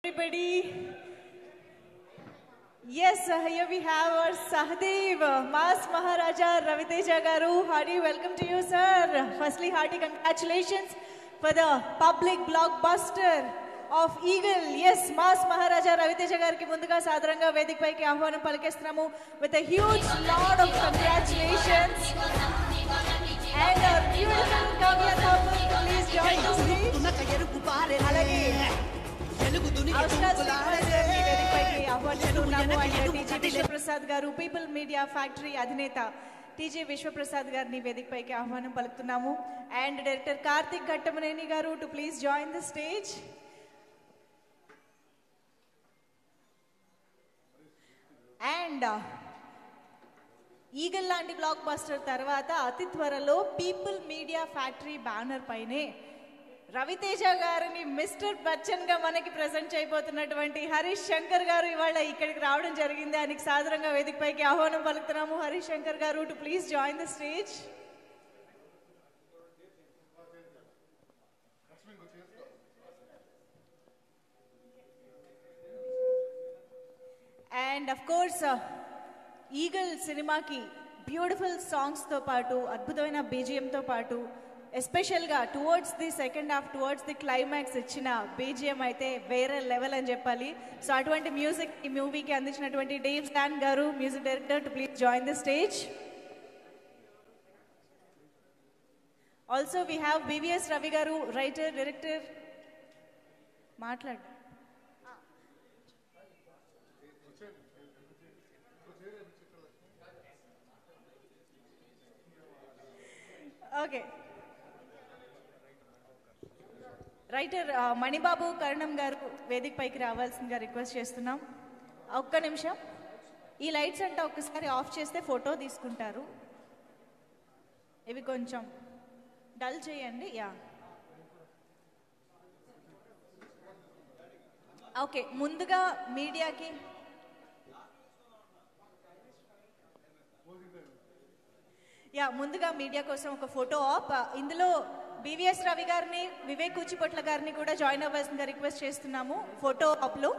everybody. Yes, here we have our Sahadev, Mas Maharaja Raviteja Garu. Hearty welcome to you, sir. Firstly, hearty congratulations for the public blockbuster of Eagle. Yes, Mas Maharaja Raviteja Garu ki munduga sadaranga Vedik paiki ahvanam palikestunamu with a huge lot of congratulations. And our beautiful Kavya Thakur, please join us. Vishwaprasad garu, People Media Factory Adhineta TJ Vishwaprasad garni Vedik paiki ahvanam paluktunnamu, and Director Karthik Kattamaneni garu to please join the stage. And Eagle లాంటి block buster తర్వాత అతి త్వరలో people media factory banner పైనే రవితేజ గారిని mister Bachchan గా మనకి present చేయబోతున్నటువంటి Harish Shankar గారు ఇవాళ ఇక్కడికి రావడం జరిగింది. ఆయనకి సాదరంగా వేదిక పైకి ఆహ్వానం పలుకుతున్నాము. Harish Shankar garu to please join the stage. And of course Eagle సినిమాకి బ్యూటిఫుల్ సాంగ్స్తో పాటు అద్భుతమైన బీజిఎంతో పాటు ఎస్పెషల్గా towards the second half towards the climax ఇచ్చిన బీజిఎం అయితే వేరే లెవెల్ అని చెప్పాలి. సో అటువంటి మ్యూజిక్ ఈ మూవీకి అందించినటువంటి డేవ్ స్టాన్ గారు, music director, to please join the stage. Also we have BVS Ravi గారు, రైటర్, డైరెక్టర్. మాట్లాడు. ఓకే, రైటర్ మణిబాబు కరణం గారు వేదిక పైకి రావాల్సిందిగా రిక్వెస్ట్ చేస్తున్నాం. ఒక్క నిమిషం, ఈ లైట్స్ అంతా ఒక్కసారి ఆఫ్ చేస్తే ఫోటో తీసుకుంటారు. ఇవి కొంచెం డల్ చేయండి. Yeah, okay. ముందుగా మీడియాకి మీడియా కోసం ఒక ఫోటో ఆప్. ఇందులో బివిఎస్ రవి గారిని, వివేక్ కూచిపొట్ల గారిని కూడా జాయిన్ అవ్వాల్సిందిగా రిక్వెస్ట్ చేస్తున్నాము ఫోటో ఆప్లో.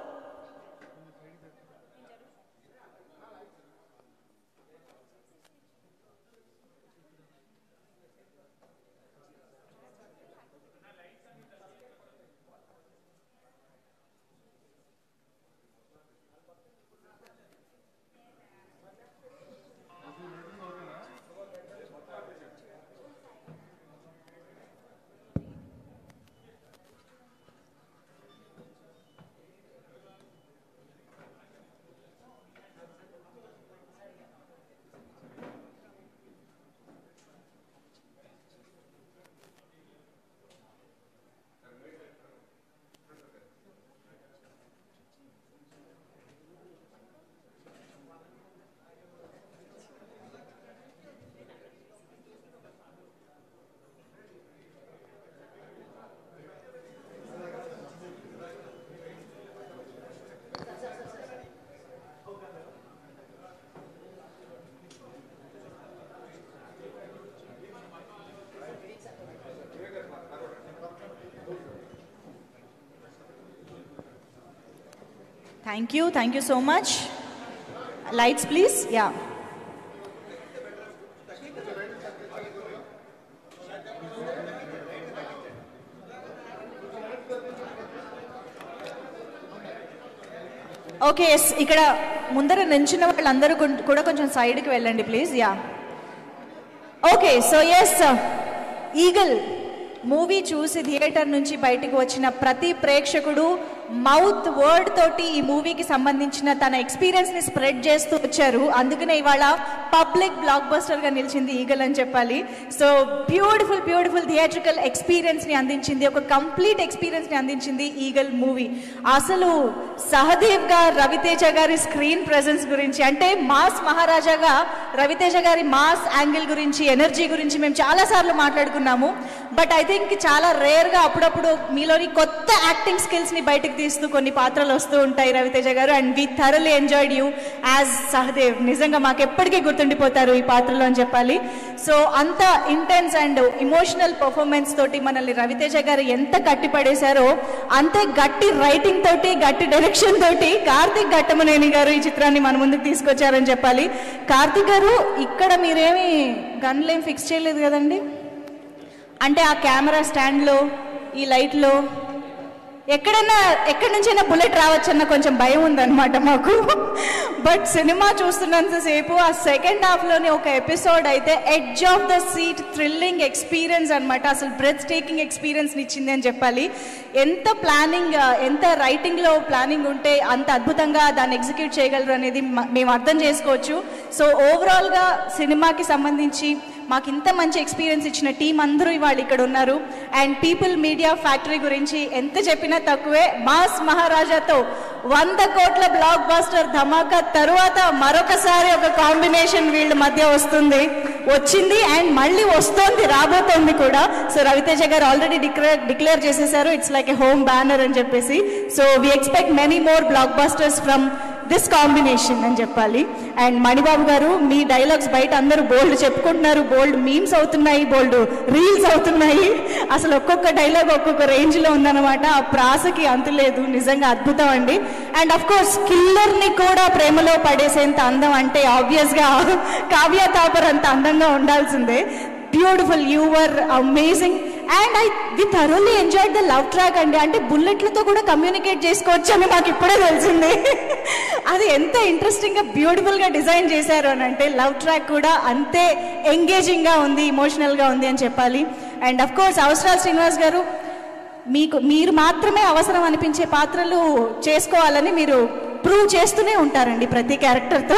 Thank you so much. Lights please. Yeah. Okay, ఇక్కడ ముందర నించున్న వాళ్ళందరూ కూడా కొంచెం సైడ్కి వెళ్ళండి please. Yeah, okay. So yes, Eagle movie చూసి థియేటర్ నుంచి బయటకు వచ్చిన ప్రతి ప్రేక్షకుడు మౌత్ వర్డ్ తోటి ఈ మూవీకి సంబంధించిన తన ఎక్స్పీరియన్స్ ని స్ప్రెడ్ చేస్తూ వచ్చారు. అందుకనే ఇవాళ పబ్లిక్ బ్లాక్ బస్టర్ గా నిలిచింది ఈగల్ అని చెప్పాలి. సో బ్యూటిఫుల్ థియేట్రికల్ ఎక్స్పీరియన్స్ ని అందించింది, ఒక కంప్లీట్ ఎక్స్పీరియన్స్ ని అందించింది ఈగల్ మూవీ. అసలు సహదేవ్ గారు, రవితేజ గారి స్క్రీన్ ప్రెజెన్స్ గురించి అంటే మాస్ మహారాజాగా రవితేజ గారి మాస్ యాంగిల్ గురించి, ఎనర్జీ గురించి మేము చాలాసార్లు మాట్లాడుకున్నాము. బట్ ఐ థింక్ చాలా రేర్గా అప్పుడప్పుడు మీలోని కొత్త యాక్టింగ్ స్కిల్స్ని బయటకు తీస్తూ కొన్ని పాత్రలు వస్తూ ఉంటాయి రవితేజ గారు. And we thoroughly enjoyed you as Sahadev. నిజంగా మాకు ఎప్పటికీ గుర్తుండిపోతారు ఈ పాత్రలో అని చెప్పాలి. సో అంత ఇంటెన్స్ అండ్ ఇమోషనల్ పర్ఫార్మెన్స్ తోటి మనల్ని రవితేజ గారు ఎంత కట్టిపడేశారో, అంతే గట్టి రైటింగ్ తోటి, గట్టి డైరెక్షన్ తోటి కార్తిక్ ఘట్టమనేని గారు ఈ చిత్రాన్ని మన ముందుకు తీసుకొచ్చారని చెప్పాలి. కార్తిక్ గారు, ఇక్కడ మీరేమి గన్లేం ఫిక్స్ చేయలేదు కదండి? అంటే ఆ కెమెరా స్టాండ్లో, ఈ లైట్లో ఎక్కడి నుంచైనా బుల్లెట్ రావచ్చన్న కొంచెం భయం ఉందన్నమాట మాకు. బట్ సినిమా చూస్తున్నంతసేపు ఆ సెకండ్ హాఫ్లోని ఒక ఎపిసోడ్ అయితే edge of the seat thrilling experience అనమాట. అసలు బ్రెత్ టేకింగ్ ఎక్స్పీరియన్స్ని ఇచ్చింది అని చెప్పాలి. ఎంత ప్లానింగ్, ఎంత రైటింగ్లో ప్లానింగ్ ఉంటే అంత అద్భుతంగా దాన్ని ఎగ్జిక్యూట్ చేయగలరు అనేది మేము అర్థం చేసుకోవచ్చు. సో ఓవరాల్గా సినిమాకి సంబంధించి మాకు ఇంత మంచి ఎక్స్పీరియన్స్ ఇచ్చిన టీం అందరూ ఇవాళ ఇక్కడ ఉన్నారు. అండ్ పీపుల్ మీడియా ఫ్యాక్టరీ గురించి ఎంత చెప్పినా తక్కువే. మాస్ మహారాజాతో 100 కోట్ల బ్లాక్ బస్టర్ ధమాకా తరువాత మరొకసారి ఒక కాంబినేషన్ వీళ్ళ మధ్య వచ్చింది అండ్ మళ్ళీ వస్తోంది, రాబోతోంది కూడా. సో రవితేజ గారు ఆల్రెడీ డిక్లేర్ చేసేసారు, it's like a home banner అని చెప్పేసి. So we expect many more black busters from this combination అని చెప్పాలి. అండ్ మణిబాబు గారు, మీ డైలాగ్స్ బయట అందరూ బోల్డ్ చెప్పుకుంటున్నారు, బోల్డ్ మీమ్స్ అవుతున్నాయి, బోల్డ్ రీల్స్ అవుతున్నాయి. అసలు ఒక్కొక్క డైలాగ్ ఒక్కొక్క రేంజ్లో ఉందన్నమాట. ఆ ప్రాసకి అంతులేదు, నిజంగా అద్భుతం అండి. అండ్ అఫ్ కోర్స్ కిల్లర్ని కూడా ప్రేమలో పడేసేంత అందం అంటే ఆబ్వియస్గా కావ్య తాపర్ అంత అందంగా ఉండాల్సిందే. Beautiful, you were amazing. And we thoroughly enjoyed the love track అండి. అంటే బుల్లెట్లతో కూడా కమ్యూనికేట్ చేసుకోవచ్చు అని మాకు ఇప్పుడే తెలిసింది. అది ఎంత ఇంట్రెస్టింగ్గా, బ్యూటిఫుల్గా డిజైన్ చేశారు అని అంటే లవ్ ట్రాక్ కూడా అంతే ఎంగేజింగ్గా ఉంది, ఇమోషనల్గా ఉంది అని చెప్పాలి. అండ్ అఫ్ కోర్స్ అవసరాలు శ్రీనివాస్ గారు, మీరు మాత్రమే అవసరం అనిపించే పాత్రలు చేసుకోవాలని మీరు ప్రూవ్ చేస్తూనే ఉంటారండి ప్రతి క్యారెక్టర్తో.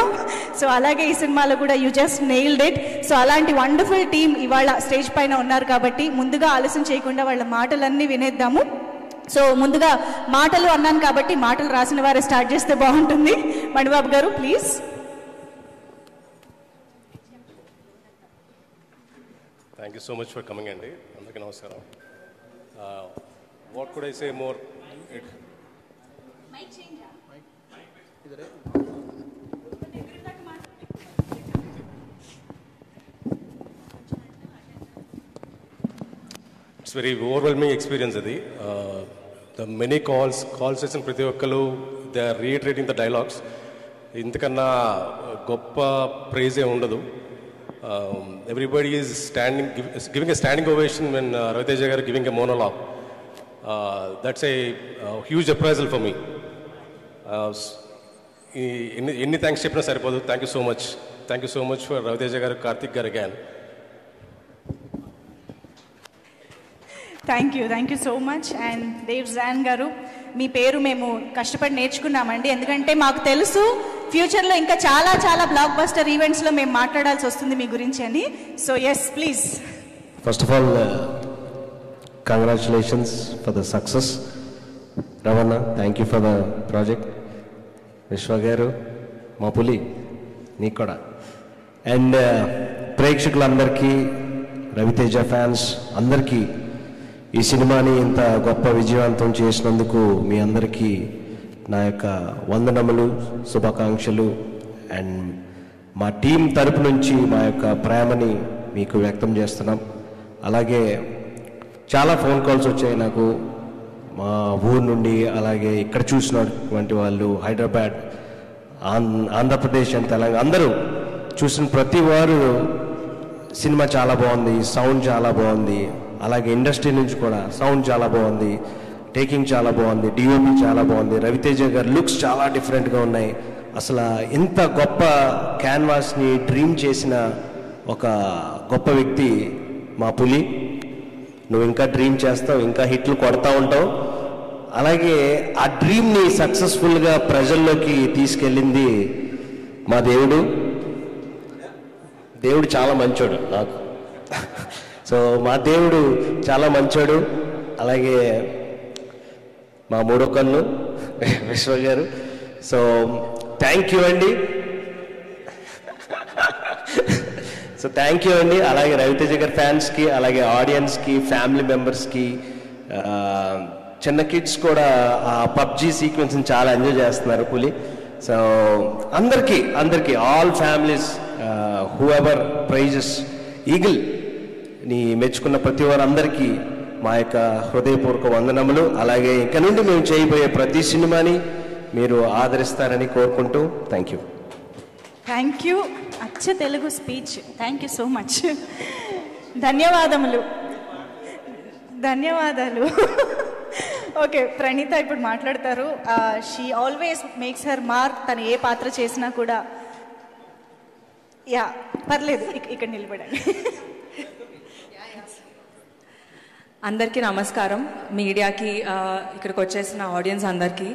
సో అలాగే ఈ సినిమాలో కూడా you just nailed it. So అలాంటి వండర్ఫుల్ టీమ్ ఇవాళ స్టేజ్ పైన ఉన్నారు కాబట్టి ముందుగా ఆలస్యం చేయకుండా వాళ్ళ మాటలన్నీ వినేద్దాము. సో ముందుగా మాటలు అన్నాను కాబట్టి మాటలు రాసిన వారే స్టార్ట్ చేస్తే బాగుంటుంది. Manibabu garu please. Thank you so much for coming అండి. అందరికీ నమస్కారం. What could I say more? It's very overwhelming experience అది. ద మెనీ కాల్స్ చేసిన ప్రతి ఒక్కరు they are reiterating the dialogues. ఇంతకన్నా గొప్ప ప్రైజే ఉండదు. Everybody is giving a standing ovation when Raviteja garu giving a monologue. That's a huge appraisal for me. ఎన్ని thanks చెప్పినా సరిపోదు. Thank you so much for Raviteja garu, Karthik గారు again. Thank you so much. And Dev John garu, మీ పేరు మేము కష్టపడి నేర్చుకున్నామండి, ఎందుకంటే మాకు తెలుసు ఫ్యూచర్లో ఇంకా చాలా చాలా బ్లాక్ బస్టర్ ఈవెంట్స్లో మేము మాట్లాడాల్సి వస్తుంది మీ గురించి అని. So yes please. First of all congratulations for the success. Ravana, thank you for the project. Vishwa garu, మా పులి, నీకు కూడా. అండ్ ప్రేక్షకులందరికీ, రవితేజ ఫ్యాన్స్ అందరికీ ఈ సినిమాని ఇంత గొప్ప విజయవంతం చేసినందుకు మీ అందరికీ నా యొక్క వందనములు, శుభాకాంక్షలు. అండ్ మా టీం తరపు నుంచి మా యొక్క ప్రేమని మీకు వ్యక్తం చేస్తున్నాం. అలాగే చాలా ఫోన్ కాల్స్ వచ్చాయి నాకు మా ఊరు నుండి, అలాగే ఇక్కడ చూసినటువంటి వాళ్ళు హైదరాబాద్, ఆంధ్రప్రదేశ్ అండ్ తెలంగాణ అందరూ చూసిన ప్రతి వారు సినిమా చాలా బాగుంది, సౌండ్ చాలా బాగుంది, అలాగే ఇండస్ట్రీ నుంచి కూడా సౌండ్ చాలా బాగుంది, టేకింగ్ చాలా బాగుంది, డిఓపి చాలా బాగుంది, రవితేజ గారి లుక్స్ చాలా డిఫరెంట్గా ఉన్నాయి. అసలు ఇంత గొప్ప క్యాన్వాస్ని డ్రీమ్ చేసిన ఒక గొప్ప వ్యక్తి మా పులి. నువ్వు ఇంకా డ్రీమ్ చేస్తావు, ఇంకా హిట్లు కొడతా ఉంటావు. అలాగే ఆ డ్రీమ్ని సక్సెస్ఫుల్గా ప్రజల్లోకి తీసుకెళ్ళింది మా దేవుడు. దేవుడు చాలా మంచోడు నాకు. సో మా దేవుడు చాలా మంచోడు. అలాగే మా మూడో కన్ను విశ్వ గారు. సో థ్యాంక్ యూ అండి. సో థ్యాంక్ యూ అండి. అలాగే రవితేజ గారి ఫ్యాన్స్కి, అలాగే ఆడియన్స్కి, ఫ్యామిలీ మెంబర్స్కి, చిన్న కిడ్స్ కూడా ఆ పబ్జీ సీక్వెన్స్ని చాలా ఎంజాయ్ చేస్తున్నారు పులి. సో అందరికీ all families whoever praises Eagle ని మెచ్చుకున్న ప్రతి వారందరికీ మా యొక్క హృదయపూర్వక వందనములు. అలాగే ఇక నుండి మేము చేయబోయే ప్రతి సినిమాని మీరు ఆదరిస్తారని కోరుకుంటూ థ్యాంక్ యూ. Thank you. అచ్చ Telugu speech. Thank you so much. ధన్యవాదములు. ఓకే, ప్రణీత ఇప్పుడు మాట్లాడతారు. She always makes her mark. తను ఏ పాత్ర చేసినా కూడా యా పర్లేదు, ఇక్కడ నిలబడండి. అందరికీ నమస్కారం. మీడియాకి, ఇక్కడికి వచ్చేసిన ఆడియన్స్ అందరికీ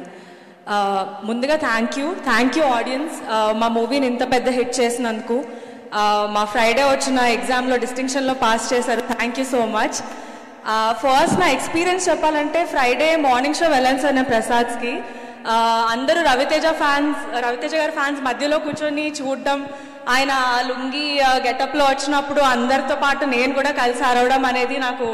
ముందుగా థ్యాంక్ యూ ఆడియన్స్, మా మూవీని ఇంత పెద్ద హిట్ చేసినందుకు. మా ఫ్రైడే వచ్చిన ఎగ్జామ్లో డిస్టింక్షన్లో పాస్ చేశారు. Thank you so much. First నా ఎక్స్పీరియన్స్ చెప్పాలంటే ఫ్రైడే మార్నింగ్ షో వెళ్ళాను సార్ నేను ప్రసాద్స్కి. అందరూ రవితేజ గారి ఫ్యాన్స్ మధ్యలో కూర్చొని చూడడం, ఆయన లుంగి గెటప్లో వచ్చినప్పుడు అందరితో పాటు నేను కూడా కలిసి అరవడం అనేది నాకు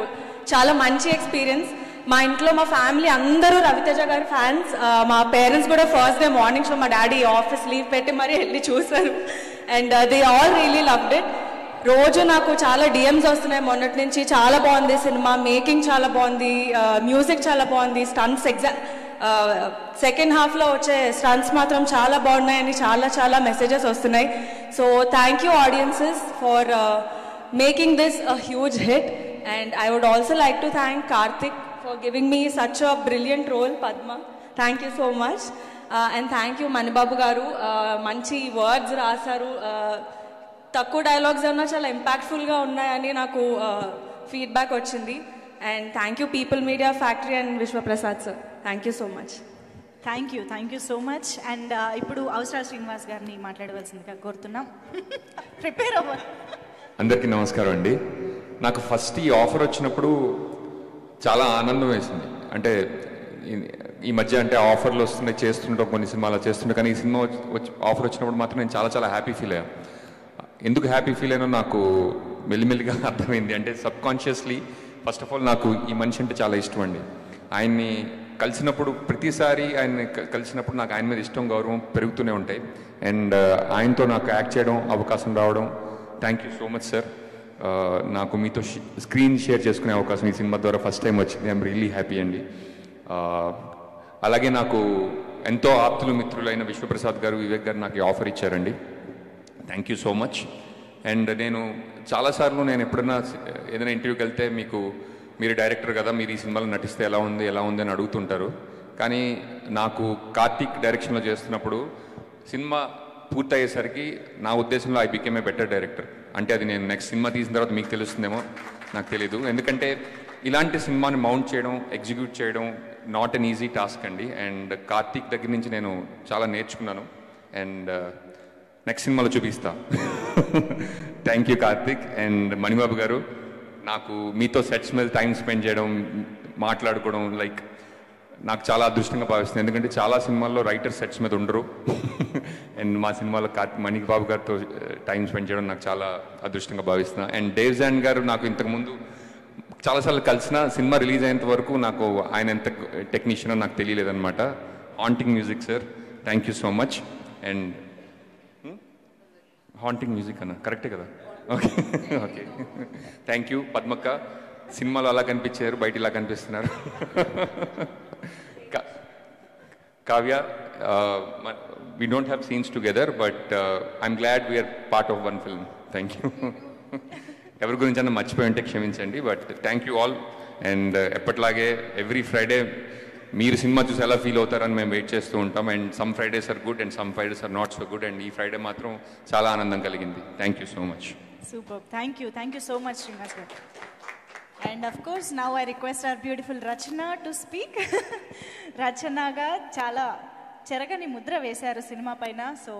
చాలా మంచి ఎక్స్పీరియన్స్. మా ఇంట్లో మా ఫ్యామిలీ అందరూ రవితేజ గారి ఫ్యాన్స్. మా పేరెంట్స్ కూడా ఫస్ట్ డే మార్నింగ్ షో మా డాడీ ఆఫీస్ లీవ్ పెట్టి మరీ వెళ్ళి చూశారు. And they all really loved it. రోజు నాకు చాలా డిఎమ్స్ వస్తున్నాయి మొన్నటి నుంచి. చాలా బాగుంది సినిమా, మేకింగ్ చాలా బాగుంది, మ్యూజిక్ చాలా బాగుంది, స్టంట్స్ సెకండ్ హాఫ్లో వచ్చే స్టంట్స్ మాత్రం చాలా బాగున్నాయని చాలా మెసేజెస్ వస్తున్నాయి. So thank you audiences for making this a huge hit. And I would also like to thank Karthik for giving me such a brilliant role, Padma. Thank you so much. And thank you Manibabu garu. Manchi words rasaru. Takku dialogues anna chala impactful ga unnayani naku feedback ochindi. And thank you People Media Factory and Vishwa Prasad sir. Thank you so much. Thank you so much. And ఇప్పుడు అవసర శ్రీనివాస్ గారిని మాట్లాడవలసిందిగా కోరుతున్నాం. Prepare అవ్వాలి. అందరికీ నమస్కారం అండి. నాకు ఫస్ట్ ఈ ఆఫర్ వచ్చినప్పుడు చాలా ఆనందం వేసింది. అంటే ఈ మధ్య అంటే ఆఫర్లు వస్తున్నాయి, చేస్తుంటాం కొన్ని సినిమాలు చేస్తుంటాం, కానీ ఈ సినిమా ఆఫర్ వచ్చినప్పుడు మాత్రం నేను చాలా హ్యాపీ ఫీల్ అయ్యాను. ఎందుకు హ్యాపీ ఫీల్ అయినా నాకు మెల్లిమెల్లిగా అర్థమైంది. అంటే సబ్కాన్షియస్లీ ఫస్ట్ ఆఫ్ ఆల్ నాకు ఈ మనిషి అంటే చాలా ఇష్టం అండి. ఆయన్ని కలిసినప్పుడు ప్రతిసారి ఆయన్ని కలిసినప్పుడు నాకు ఆయన మీద ఇష్టం, గౌరవం పెరుగుతూనే ఉంటాయి. అండ్ ఆయనతో నాకు యాక్ట్ చేయడం అవకాశం రావడం, thank you so much sir. నాకు మీతో స్క్రీన్ షేర్ చేసుకునే అవకాశం ఈ సినిమా ద్వారా ఫస్ట్ టైం వచ్చింది. ఐఎమ్ రియల్లీ హ్యాపీ అండి. అలాగే నాకు ఎంతో ఆప్తులు మిత్రులైన విశ్వప్రసాద్ గారు, వివేక్ గారు నాకు ఈ ఆఫర్ ఇచ్చారండి. Thank you so much. And నేను చాలాసార్లు నేను ఎప్పుడన్నా ఏదైనా ఇంటర్వ్యూకి వెళ్తే మీరు డైరెక్టర్ కదా, మీరు ఈ సినిమాలో నటిస్తే ఎలా ఉంది అని అడుగుతుంటారు. కానీ నాకు కార్తీక్ డైరెక్షన్లో చేస్తున్నప్పుడు సినిమా పూర్తయ్యేసరికి నా ఉద్దేశంలో I became a better director. అంటే అది నేను నెక్స్ట్ సినిమా తీసిన తర్వాత మీకు తెలుస్తుందేమో, నాకు తెలీదు. ఎందుకంటే ఇలాంటి సినిమాని మౌంట్ చేయడం, ఎగ్జిక్యూట్ చేయడం నాట్ అన్ ఈజీ టాస్క్ అండి. అండ్ కార్తీక్ దగ్గర నుంచి నేను చాలా నేర్చుకున్నాను. అండ్ నెక్స్ట్ సినిమాలో చూపిస్తా. Thank you Karthik. And Manibabu గారు, నాకు మీతో సెట్స్ మీద టైం స్పెండ్ చేయడం, మాట్లాడుకోవడం నాకు చాలా అదృష్టంగా భావిస్తుంది. ఎందుకంటే చాలా సినిమాల్లో రైటర్ సెట్స్ మీద ఉండరు. అండ్ మా సినిమాలో మణిబాబు గారితో టైం స్పెండ్ చేయడం నాకు చాలా అదృష్టంగా భావిస్తున్నా. అండ్ డేవ్ జాన్ గారు నాకు ఇంతకుముందు చాలాసార్లు కలిసిన, సినిమా రిలీజ్ అయ్యేంత వరకు నాకు ఆయన ఎంత టెక్నీషియనో నాకు తెలియలేదన్నమాట. Haunting music sir, thank you so much. And haunting music అన్న కరెక్టే కదా? Okay thank you. పద్మక్క, సినిమాలో అలా కనిపించారు, బయట ఇలా కనిపిస్తున్నారు. Kavya, we don't have scenes together, but I'm glad we are part of one film. Thank you. ఎవరి గురించి అన్న మర్చిపోయి ఉంటే క్షమించండి, but thank you all. And ఎప్పటిలాగే ఎవ్రీ ఫ్రైడే మీరు సినిమా చూసి ఎలా ఫీల్ అవుతారని మేము వెయిట్ చేస్తూ ఉంటాం. And some Fridays are good and some Fridays are not so good. And ఈ ఫ్రైడే మాత్రం చాలా ఆనందం కలిగింది. Thank you so much. Super. Thank you so much Srinivas garu. And of course, now I request our beautiful Rachana to speak. Rachana ga chala cheragani mudra vesaru cinema paina. So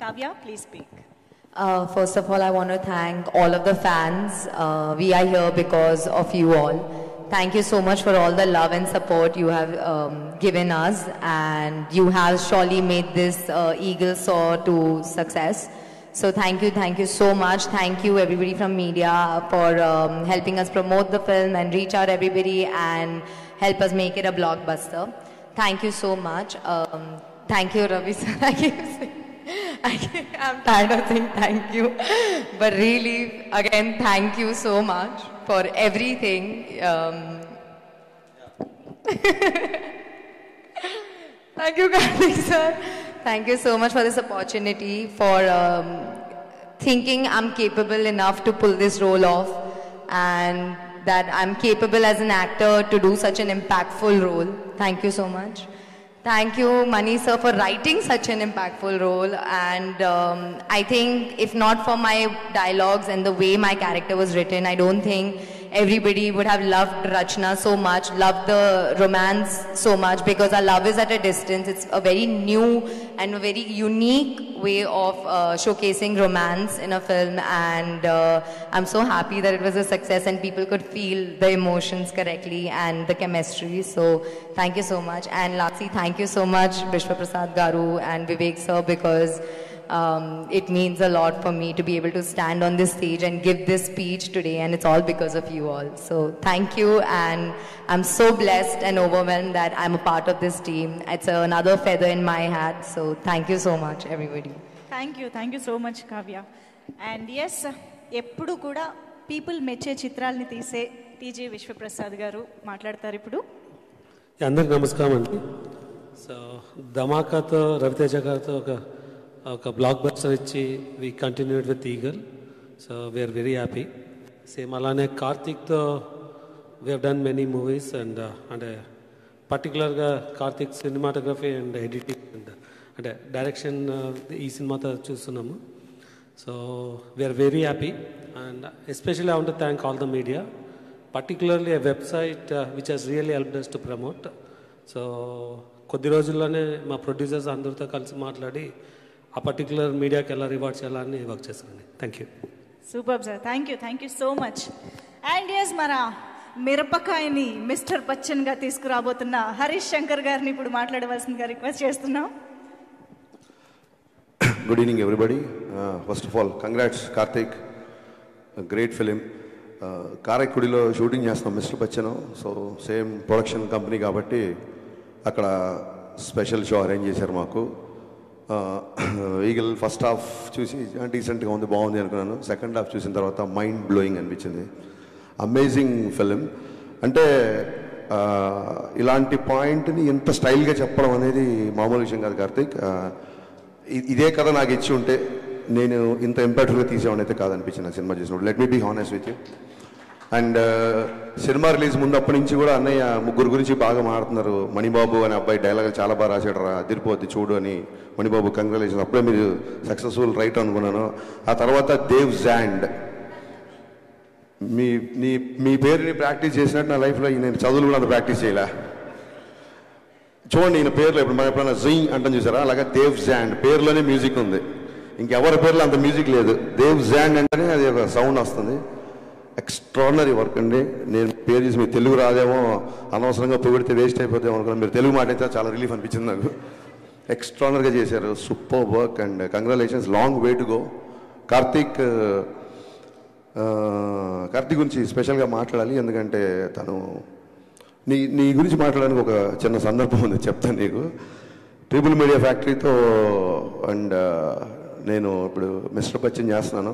Kavya, please speak. First of all, I want to thank all of the fans. We are here because of you all. Thank you so much for all the love and support you have given us, and you have surely made this Eagle Soar to success. So thank you so much. Thank you everybody from media for helping us promote the film and reach out everybody and help us make it a blockbuster. Thank you so much. Thank you, Ravi sir. I'm tired of saying thank you. But really, again, thank you so much for everything. Thank you, Karthik sir. Thank you so much for this opportunity, for thinking I'm capable enough to pull this role off, and that I'm capable as an actor to do such an impactful role. Thank you so much. Thank you, Mani sir, for writing such an impactful role. And I think if not for my dialogues and the way my character was written, I don't think everybody would have loved Rachna so much, loved the romance so much, because our love is at a distance. It's a very new and a very unique way of showcasing romance in a film, and I'm so happy that it was a success and people could feel the emotions correctly and the chemistry. So thank you so much. And lastly, thank you so much Vishwa Prasad Garu and Vivek sir, because it means a lot for me to be able to stand on this stage and give this speech today, and it's all because of you all. So thank you, and I'm so blessed and overwhelmed that I'm a part of this team. It's another feather in my hat, so thank you so much everybody. Thank you so much, Kavya. And yes, ఎప్పుడు కూడా people మెచ్చే చిత్రాలని తీసే TG Vishwaprasad గారు మాట్లాడతారు ఇప్పుడు. అందరికి నమస్కారం అండి. సో ధమాకాతో రవితేజ గారితో ఒక బ్లాక్ బస్టర్ ఇచ్చి we continued with Eagle. So we are very happy. Same అలానే కార్తీక్తో we have done many movies, and అంటే పర్టికులర్గా Karthik cinematography and editing and అంటే డైరెక్షన్ ఈ సినిమాతో చూస్తున్నాము. So we are very happy, and especially I want to thank all the media, particularly a website which has really helped us to promote. So కొద్ది రోజుల్లోనే మా producers అందరితో కలిసి మాట్లాడి ఆ పర్టికులర్ మీడియాకి ఎలా రివార్డ్ చేయాలని వర్క్ చేస్తానండి. Thank you. Super sir, thank you so much. And yes, మన మిరపకాయని మిస్టర్ బచ్చన్గా తీసుకురాబోతున్న హరీష్ శంకర్ గారిని ఇప్పుడు మాట్లాడవలసిందిగా రిక్వెస్ట్ చేస్తున్నాం. Good evening everybody. First of all congrats Karthik, great film. కారైక్కుడిలో షూటింగ్ చేస్తాం mister Bachchan. So same production company కాబట్టి అక్కడ స్పెషల్ షో అరేంజ్ చేశారు మాకు. ఈగల్ ఫస్ట్ హాఫ్ చూసి డీసెంట్గా ఉంది, బాగుంది అనుకున్నాను. సెకండ్ హాఫ్ చూసిన తర్వాత మైండ్ బ్లోయింగ్ అనిపించింది. Amazing film. అంటే ఇలాంటి పాయింట్ని ఇంత స్టైల్గా చెప్పడం అనేది మామూలు విషయం కాదు కార్తిక్. ఇదే కథ నాకు ఇచ్చి ఉంటే నేను ఇంత ఇంపాక్ట్గా తీసేవాడిని అయితే కాదనిపించింది నాకు సినిమా చేసినప్పుడు. Let me be honest with you. And cinema release ముందు అప్పటి నుంచి కూడా అన్నయ్య ముగ్గురు గురించి బాగా మాట్లాడుతున్నారు. మణిబాబు అనే అబ్బాయి డైలాగులు చాలా బాగా రాశాడు రా, అదిరిపోద్ది చూడు అని. మణిబాబు కంగ్రాచులేషన్, అప్పుడే మీరు సక్సెస్ఫుల్ రైట్ అనుకున్నాను. ఆ తర్వాత దేవ్ జాండ్, మీ పేరుని ప్రాక్టీస్ చేసినట్టు నా లైఫ్లో నేను చదువులు కూడా అంత ప్రాక్టీస్ చేయలే. చూడండి ఈయన పేర్లో ఇప్పుడు మనం ఎప్పుడైనా జీ అంటాం చూసారా, అలాగే దేవ్ జాండ్ పేరులోనే మ్యూజిక్ ఉంది. ఇంకెవరి పేర్లో అంత మ్యూజిక్ లేదు. దేవ్ జాండ్ అంటేనే అది ఒక సౌండ్ వస్తుంది. ఎక్స్ట్రాడినరీ వర్క్ అండి. నేను పేరు చేసి మీరు తెలుగు రాదేమో, అనవసరంగా పొగిడితే వేస్ట్ అయిపోతామో అనుకున్నాను. మీరు తెలుగు మాట అయితే చాలా రిలీఫ్ అనిపించింది నాకు. ఎక్స్ట్రాడినరీగా చేశారు, super work, and congratulations. Long way to go. Karthik గురించి స్పెషల్గా మాట్లాడాలి, ఎందుకంటే తను నీ గురించి మాట్లాడడానికి ఒక చిన్న సందర్భం ఉంది, చెప్తాను నీకు. ట్రిపుల్ మీడియా ఫ్యాక్టరీతో అండ్ నేను ఇప్పుడు మిస్టర్ బచ్చన్ చేస్తున్నాను.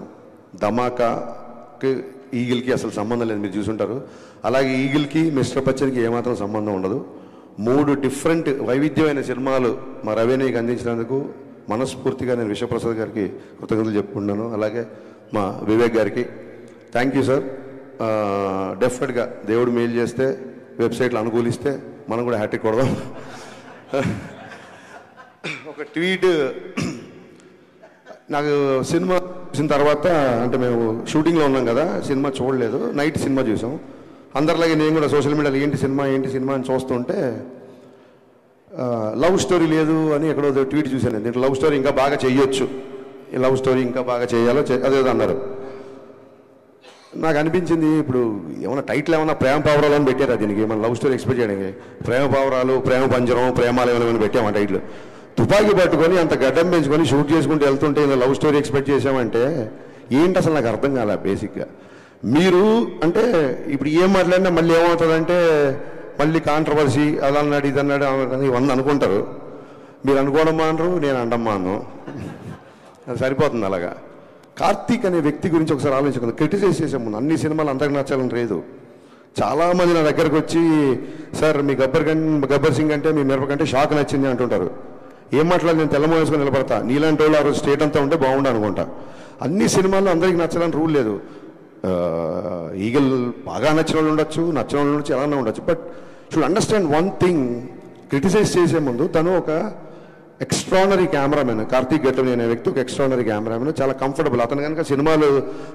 ధమాకాకి ఈగిల్కి అసలు సంబంధం లేదు, మీరు చూసుంటారు. అలాగే ఈగిల్కి మిస్టర్ బచ్చన్కి ఏమాత్రం సంబంధం ఉండదు. 3 డిఫరెంట్ వైవిధ్యమైన సినిమాలు మా రవినీకి అందించినందుకు మనస్ఫూర్తిగా నేను విశ్వప్రసాద్ గారికి కృతజ్ఞతలు చెప్పుకున్నాను. అలాగే మా వివేక్ గారికి థ్యాంక్ యూ సార్. డెఫినెట్గా దేవుడు మెయిల్ చేస్తే, వెబ్సైట్లు అనుకూలిస్తే మనం కూడా హ్యాట్రిక్ కొడదాం. ఒక ట్వీట్ నాకు సినిమా చూసిన తర్వాత, అంటే మేము షూటింగ్లో ఉన్నాం కదా, సినిమా చూడలేదు, నైట్ సినిమా చూసాం. అందరిలాగే నేను కూడా సోషల్ మీడియాలో ఏంటి సినిమా అని చూస్తుంటే లవ్ స్టోరీ లేదు అని ఎక్కడో ట్వీట్ చూశాను. దీంట్లో లవ్ స్టోరీ ఇంకా బాగా చేయొచ్చు, ఈ లవ్ స్టోరీ ఇంకా బాగా చేయాలో అదేదో అన్నారు. నాకు అనిపించింది ఇప్పుడు ఏమైనా టైటిల్ ఏమైనా ప్రేమ పావురాలు అని పెట్టారా దీనికి? మన లవ్ స్టోరీ ఎక్స్పెక్ట్ చేయడానికి ప్రేమ పావురాలు, ప్రేమ పంజరం, ప్రేమాలు ఏమైనా పెట్టామా టైటిల్? తుపాకీ పట్టుకొని అంత గడ్డం పెంచుకొని షూట్ చేసుకుంటూ వెళ్తుంటే ఇలా లవ్ స్టోరీ ఎక్స్పెక్ట్ చేసామంటే ఏంటి అసలు నాకు అర్థం కాలే బేసిక్గా. మీరు అంటే ఇప్పుడు ఏం మాట్లాడినా మళ్ళీ ఏమవుతుందంటే మళ్ళీ కాంట్రవర్సీ అలా అన్నాడు ఇది అన్నాడు ఇవన్నీ అనుకుంటారు. మీరు అనుకోవడం మానరు, నేను అండమ్మా అన్ను, అది సరిపోతుంది. అలాగా కార్తీక్ అనే వ్యక్తి గురించి ఒకసారి ఆలోచించుకుంది. క్రిటిసైజ్ చేసే ముందు అన్ని సినిమాలు అందరికి నచ్చాలని లేదు. చాలామంది నా దగ్గరకు వచ్చి సార్ మీ గబ్బర్ సింగ్ అంటే మీ మిరప కంటే షాక్ నచ్చింది అంటుంటారు. ఏం మాట్లాడి నేను తెల్లమో వేసుకొని నిలబడతా, నీలాంటి వాళ్ళు ఆ రోజు స్టేట్ అంతా ఉంటే బాగుండు అనుకుంటా. అన్ని సినిమాల్లో అందరికి నచ్చాలని రూల్ లేదు. ఈగల్ బాగా నచ్చిన వాళ్ళు ఉండొచ్చు, నచ్చిన వాళ్ళు ఉండొచ్చు, ఎలానే ఉండొచ్చు. But should understand one thing, criticize చేసే ముందు తను ఒక ఎక్స్ట్రానరీ కెమెరామెన్. కార్తీక్ గెట్టం అనే వ్యక్తి ఒక ఎక్స్ట్రానరీ కెమెరామెన్, చాలా కంఫర్టబుల్. అతను కనుక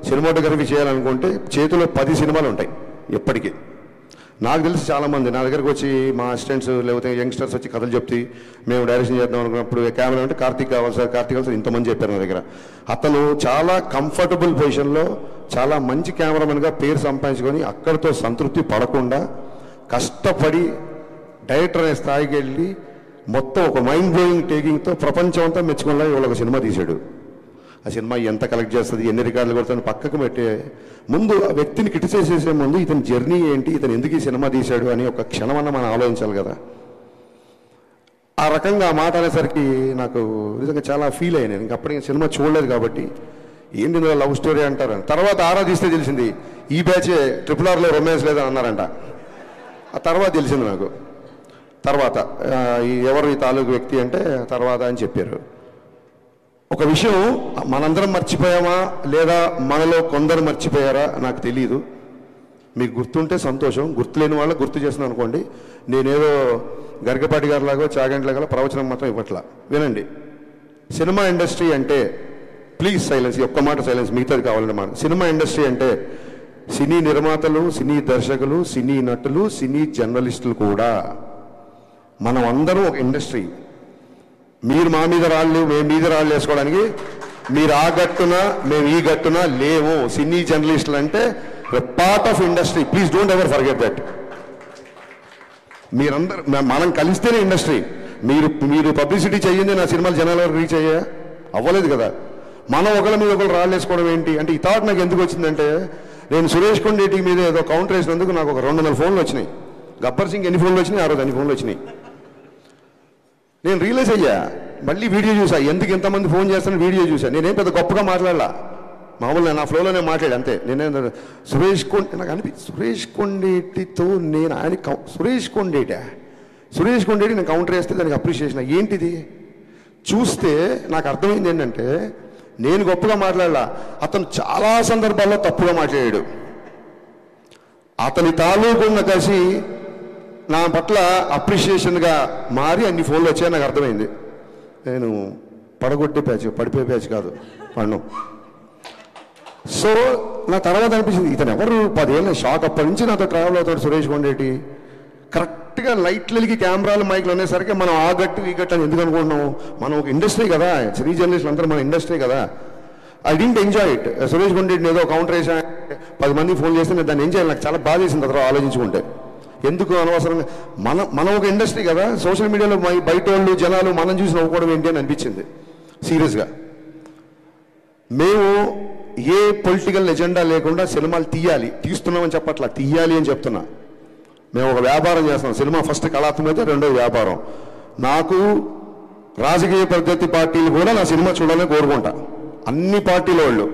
సినిమాటోగ్రఫీ చేయాలనుకుంటే చేతిలో 10 సినిమాలు ఉంటాయి ఎప్పటికీ. నాకు తెలిసి చాలామంది నా దగ్గరకు వచ్చి మా అసిస్టెంట్స్ లేకపోతే యంగ్స్టర్స్ వచ్చి కథలు చెప్తే మేము డైరెక్షన్ చేద్దాం అనుకున్నప్పుడు కెమెరా అంటే కార్తీక్ కావాలి సార్, కార్తీక్ కావాలి సార్, ఇంతమంది చెప్పారు నా దగ్గర. అతను చాలా కంఫర్టబుల్ పొజిషన్లో చాలా మంచి కెమెరామెన్గా పేరు సంపాదించుకొని అక్కడితో సంతృప్తి పడకుండా కష్టపడి డైరెక్టర్ అనే స్థాయికి వెళ్ళి మొత్తం ఒక మైండ్ బ్లోయింగ్ టేకింగ్తో ప్రపంచం అంతా మెచ్చుకునేలా ఇవాళ ఒక సినిమా తీశాడు. ఆ సినిమా ఎంత కలెక్ట్ చేస్తుంది, ఎన్ని రికార్డులు కొడుతుంది పక్కకు పెట్టే ముందు ఆ వ్యక్తిని క్రిటిసైజ్ చేసే ముందు ఇతని జర్నీ ఏంటి, ఇతను ఎందుకు ఈ సినిమా తీశాడు అని ఒక క్షణమన్న మనం ఆలోచించాలి కదా. ఆ రకంగా ఆ మాట అనేసరికి నాకు నిజంగా చాలా ఫీల్ అయ్యాను. నేను అప్పటికి సినిమా చూడలేదు కాబట్టి ఏంటి ఇందులో లవ్ స్టోరీ అంటారు. తర్వాత ఆరాధిస్తే తెలిసింది ఈ బ్యాచే RRRలో రొమాన్స్ లేదని అన్నారంట. ఆ తర్వాత తెలిసింది నాకు. తర్వాత ఎవరు ఈ తాలూకు వ్యక్తి అంటే తర్వాత అని చెప్పారు. ఒక విషయం మనందరం మర్చిపోయామా లేదా మనలో కొందరు మర్చిపోయారా నాకు తెలియదు. మీకు గుర్తుంటే సంతోషం, గుర్తులేని వాళ్ళకి గుర్తు చేస్తున్నాను అనుకోండి. నేనేదో గరికపాటి గారిలాగో చాగంట్లాగా ప్రవచనం మాత్రం ఇవ్వట్లా. వినండి, సినిమా ఇండస్ట్రీ అంటే ప్లీజ్ సైలెన్స్, ఒక్క మాట సైలెన్స్, మిగతాది కావాలన్నమాట. సినిమా ఇండస్ట్రీ అంటే సినీ నిర్మాతలు, సినీ దర్శకులు, సినీ నటులు, సినీ జర్నలిస్టులు కూడా మనం అందరం ఒక ఇండస్ట్రీ. మీరు మా మీద రాళ్ళు, మేము మీద రాళ్ళు వేసుకోవడానికి మీరు ఆ గట్టున మేము ఈ గట్టున లేవు. సినీ జర్నలిస్టులు అంటే part of industry. Please don't ever forget that. మీరందరూ మనం కలిస్తేనే ఇండస్ట్రీ. మీరు పబ్లిసిటీ చేయండి, నా సినిమాలు జనాల వరకు రీచ్ అయ్యా అవ్వలేదు కదా. మనం ఒకళ్ళ మీద ఒకళ్ళు రాళ్ళు వేసుకోవడం ఏంటి అంటే ఈ థాట్ నాకు ఎందుకు వచ్చిందంటే నేను సురేష్ కొండేటి మీద ఏదో కౌంటర్ వేసినందుకు నాకు ఒక 200 ఫోన్లు వచ్చినాయి. గబ్బర్ సింగ్ ఎన్ని ఫోన్లు వచ్చినాయి, ఆ రోజు అన్ని ఫోన్లు వచ్చినాయి. నేను రియలైజ్ అయ్యా, మళ్ళీ వీడియో చూసా, ఎందుకు ఎంతమంది ఫోన్ చేస్తాను వీడియో చూసా. నేనేం పెద్ద గొప్పగా మాట్లాడలా, మామూలుగా నా ఫ్లోలోనే మాట్లాడి అంతే. నేనేం నాకు సురేష్ కొండేటితో నేను ఆయన సురేష్ కొండేటి నేను కౌంటర్ వేస్తే దానికి అప్రిషియేషన్ ఏంటిది చూస్తే నాకు అర్థమైంది ఏంటంటే నేను గొప్పగా మాట్లాడలా, అతను చాలా సందర్భాల్లో తప్పుగా మాట్లాడాడు. అతని తాలూకున్న కలిసి నా పట్ల అప్రిషియేషన్గా మారి అన్ని ఫోన్లు వచ్చాయని నాకు అర్థమైంది. నేను పడగొట్టే ప్యాచ్, పడిపోయే ప్యాచ్ కాదు పడ్డం. సో నా తర్వాత అనిపించింది ఇతను ఎవరు 10 ఏళ్ళ షాక్. అప్పటి నుంచి నాతో ట్రావెల్ అవుతాడు సురేష్ కొండేటి. కరెక్ట్గా లైట్లకి కెమెరాలు మైక్లు అనేసరికి మనం ఆ గట్టు ఈ గట్టు అని ఎందుకు అనుకుంటున్నాము. మనం ఒక ఇండస్ట్రీ కదా, సినీ జర్నలిస్టులు అందరూ మన ఇండస్ట్రీ కదా. I didn't enjoy it. Suresh కొండేటిని ఏదో కౌంటర్ వేసా 10 మంది ఫోన్ చేస్తే నేను దాన్ని ఎంజాయ్, నాకు చాలా బాధ వేసింది తర్వాత ఆలోచించుకుంటే. ఎందుకు అనవసరంగా మనం ఒక ఇండస్ట్రీ కదా, సోషల్ మీడియాలో బయట వాళ్ళు జనాలు మనం చూసి నవ్వుకోవడం ఏంటి అని అనిపించింది సీరియస్గా. మేము ఏ పొలిటికల్ ఎజెండా లేకుండా సినిమాలు తీస్తున్నామని చెప్పట్లా, తీయాలి అని చెప్తున్నా. మేము ఒక వ్యాపారం చేస్తున్నాం. సినిమా ఫస్ట్ కళాత్మకత, రెండోది వ్యాపారం. నాకు రాజకీయ ప్రత్యర్థి పార్టీలు కూడా నా సినిమా చూడాలని కోరుకుంటా. అన్ని పార్టీల వాళ్ళు,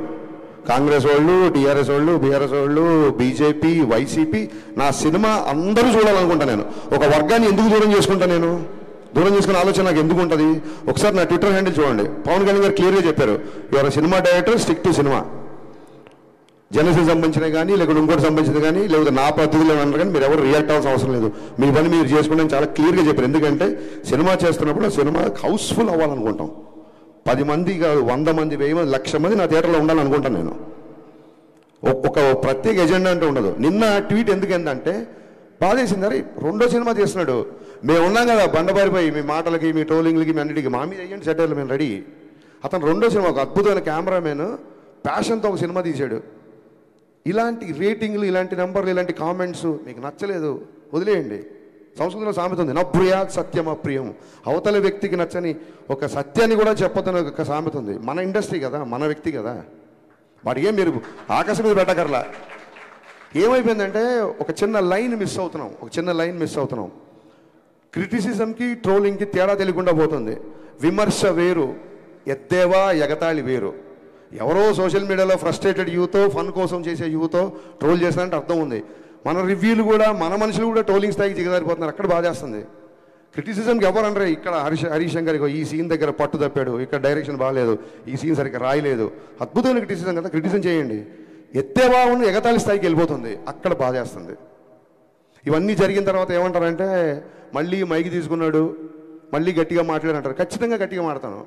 కాంగ్రెస్ వాళ్ళు, టీఆర్ఎస్ వాళ్ళు, బీఆర్ఎస్ వాళ్ళు, బీజేపీ, వైసీపీ, నా సినిమా అందరూ చూడాలనుకుంటా. నేను ఒక వర్గాన్ని ఎందుకు దూరం చేసుకుంటా, నేను దూరం చేసుకునే ఆలోచన నాకు ఎందుకు ఉంటుంది. ఒకసారి నా ట్విట్టర్ హ్యాండిల్ చూడండి, పవన్ కళ్యాణ్ గారు క్లియర్గా చెప్పారు, your cinema director, stick to cinema. Janasena సంబంధించినవి కానీ లేకపోతే ఇంకోటి సంబంధించినవి కానీ లేకపోతే నా పద్ధతిలో అన్నారు కానీ మీరు ఎవరు రియాక్ట్ అవ్వాల్సిన అవసరం లేదు, మీ పని మీరు చేసుకుంటే చాలా క్లియర్గా చెప్పారు. ఎందుకంటే సినిమా చేస్తున్నప్పుడు సినిమా హౌస్ఫుల్ అవ్వాలనుకుంటాం. 10 మంది కాదు, 100 మంది, 1000 మంది, 1,00,000 మంది నా థియేటర్లో ఉండాలనుకుంటాను నేను. ఒక ప్రత్యేక ఎజెండా అంటూ ఉండదు. నిన్న ట్వీట్ ఎందుకంటే బాధేసింది, అరే 2వ సినిమా చేస్తున్నాడు, మేము ఉన్నాం కదా బండబారిపోయి మీ మాటలకి, మీ ట్రోలింగ్లకి, మీ అన్నిటికీ మా మీద అయ్యండి సెటర్లు, మేము రెడీ. అతను 2వ సినిమా ఒక అద్భుతమైన కెమెరామెన్ ప్యాషన్తో ఒక సినిమా తీశాడు. ఇలాంటి రేటింగ్లు, ఇలాంటి నెంబర్లు, ఇలాంటి కామెంట్స్ మీకు నచ్చలేదు వదిలేయండి. సంస్కృతంలో సామెత ఉంది, నభ్రుయాత్ సత్యం అప్రియం. అవతల వ్యక్తికి నచ్చని ఒక సత్యాన్ని కూడా చెప్పొద్దని ఒక సామెత ఉంది. మన ఇండస్ట్రీ కదా, మన వ్యక్తి కదా, వాడికి ఏం మీరు ఆకాశం మీద పెట్టకర్లా. ఏమైపోయిందంటే ఒక చిన్న లైన్ మిస్ అవుతున్నాం. క్రిటిసిజంకి ట్రోలింగ్కి తేడా తెలియకుండా పోతుంది. విమర్శ వేరు, ఎద్దేవా ఎగతాళి వేరు. ఎవరో సోషల్ మీడియాలో ఫ్రస్ట్రేటెడ్ యూతో, ఫన్ కోసం చేసే యూతో ట్రోల్ చేస్తారంటే అర్థం ఉంది. మన రివ్యూలు కూడా, మన మనుషులు కూడా ట్రోలింగ్ స్థాయికి దిగజారిపోతున్నారు. అక్కడ బాధ చేస్తుంది. క్రిటిసిజంకి ఎవరు అనరే, ఇక్కడ హరీష్ శంకర్ ఈ సీన్ దగ్గర పట్టు తప్పాడు, ఇక్కడ డైరెక్షన్ బాగాలేదు, ఈ సీన్ సరిగ్గా రాయలేదు. అద్భుతమైన క్రిటిసిజం కదా, క్రిటిసిజం చేయండి. ఎత్తేవా ఉన్న ఎగతాళి స్థాయికి వెళ్ళిపోతుంది, అక్కడ బాధ చేస్తుంది. ఇవన్నీ జరిగిన తర్వాత ఏమంటారంటే, మళ్ళీ మైకి తీసుకున్నాడు, మళ్ళీ గట్టిగా మాట్లాడారంటారు. ఖచ్చితంగా గట్టిగా మాట్లాడతాను.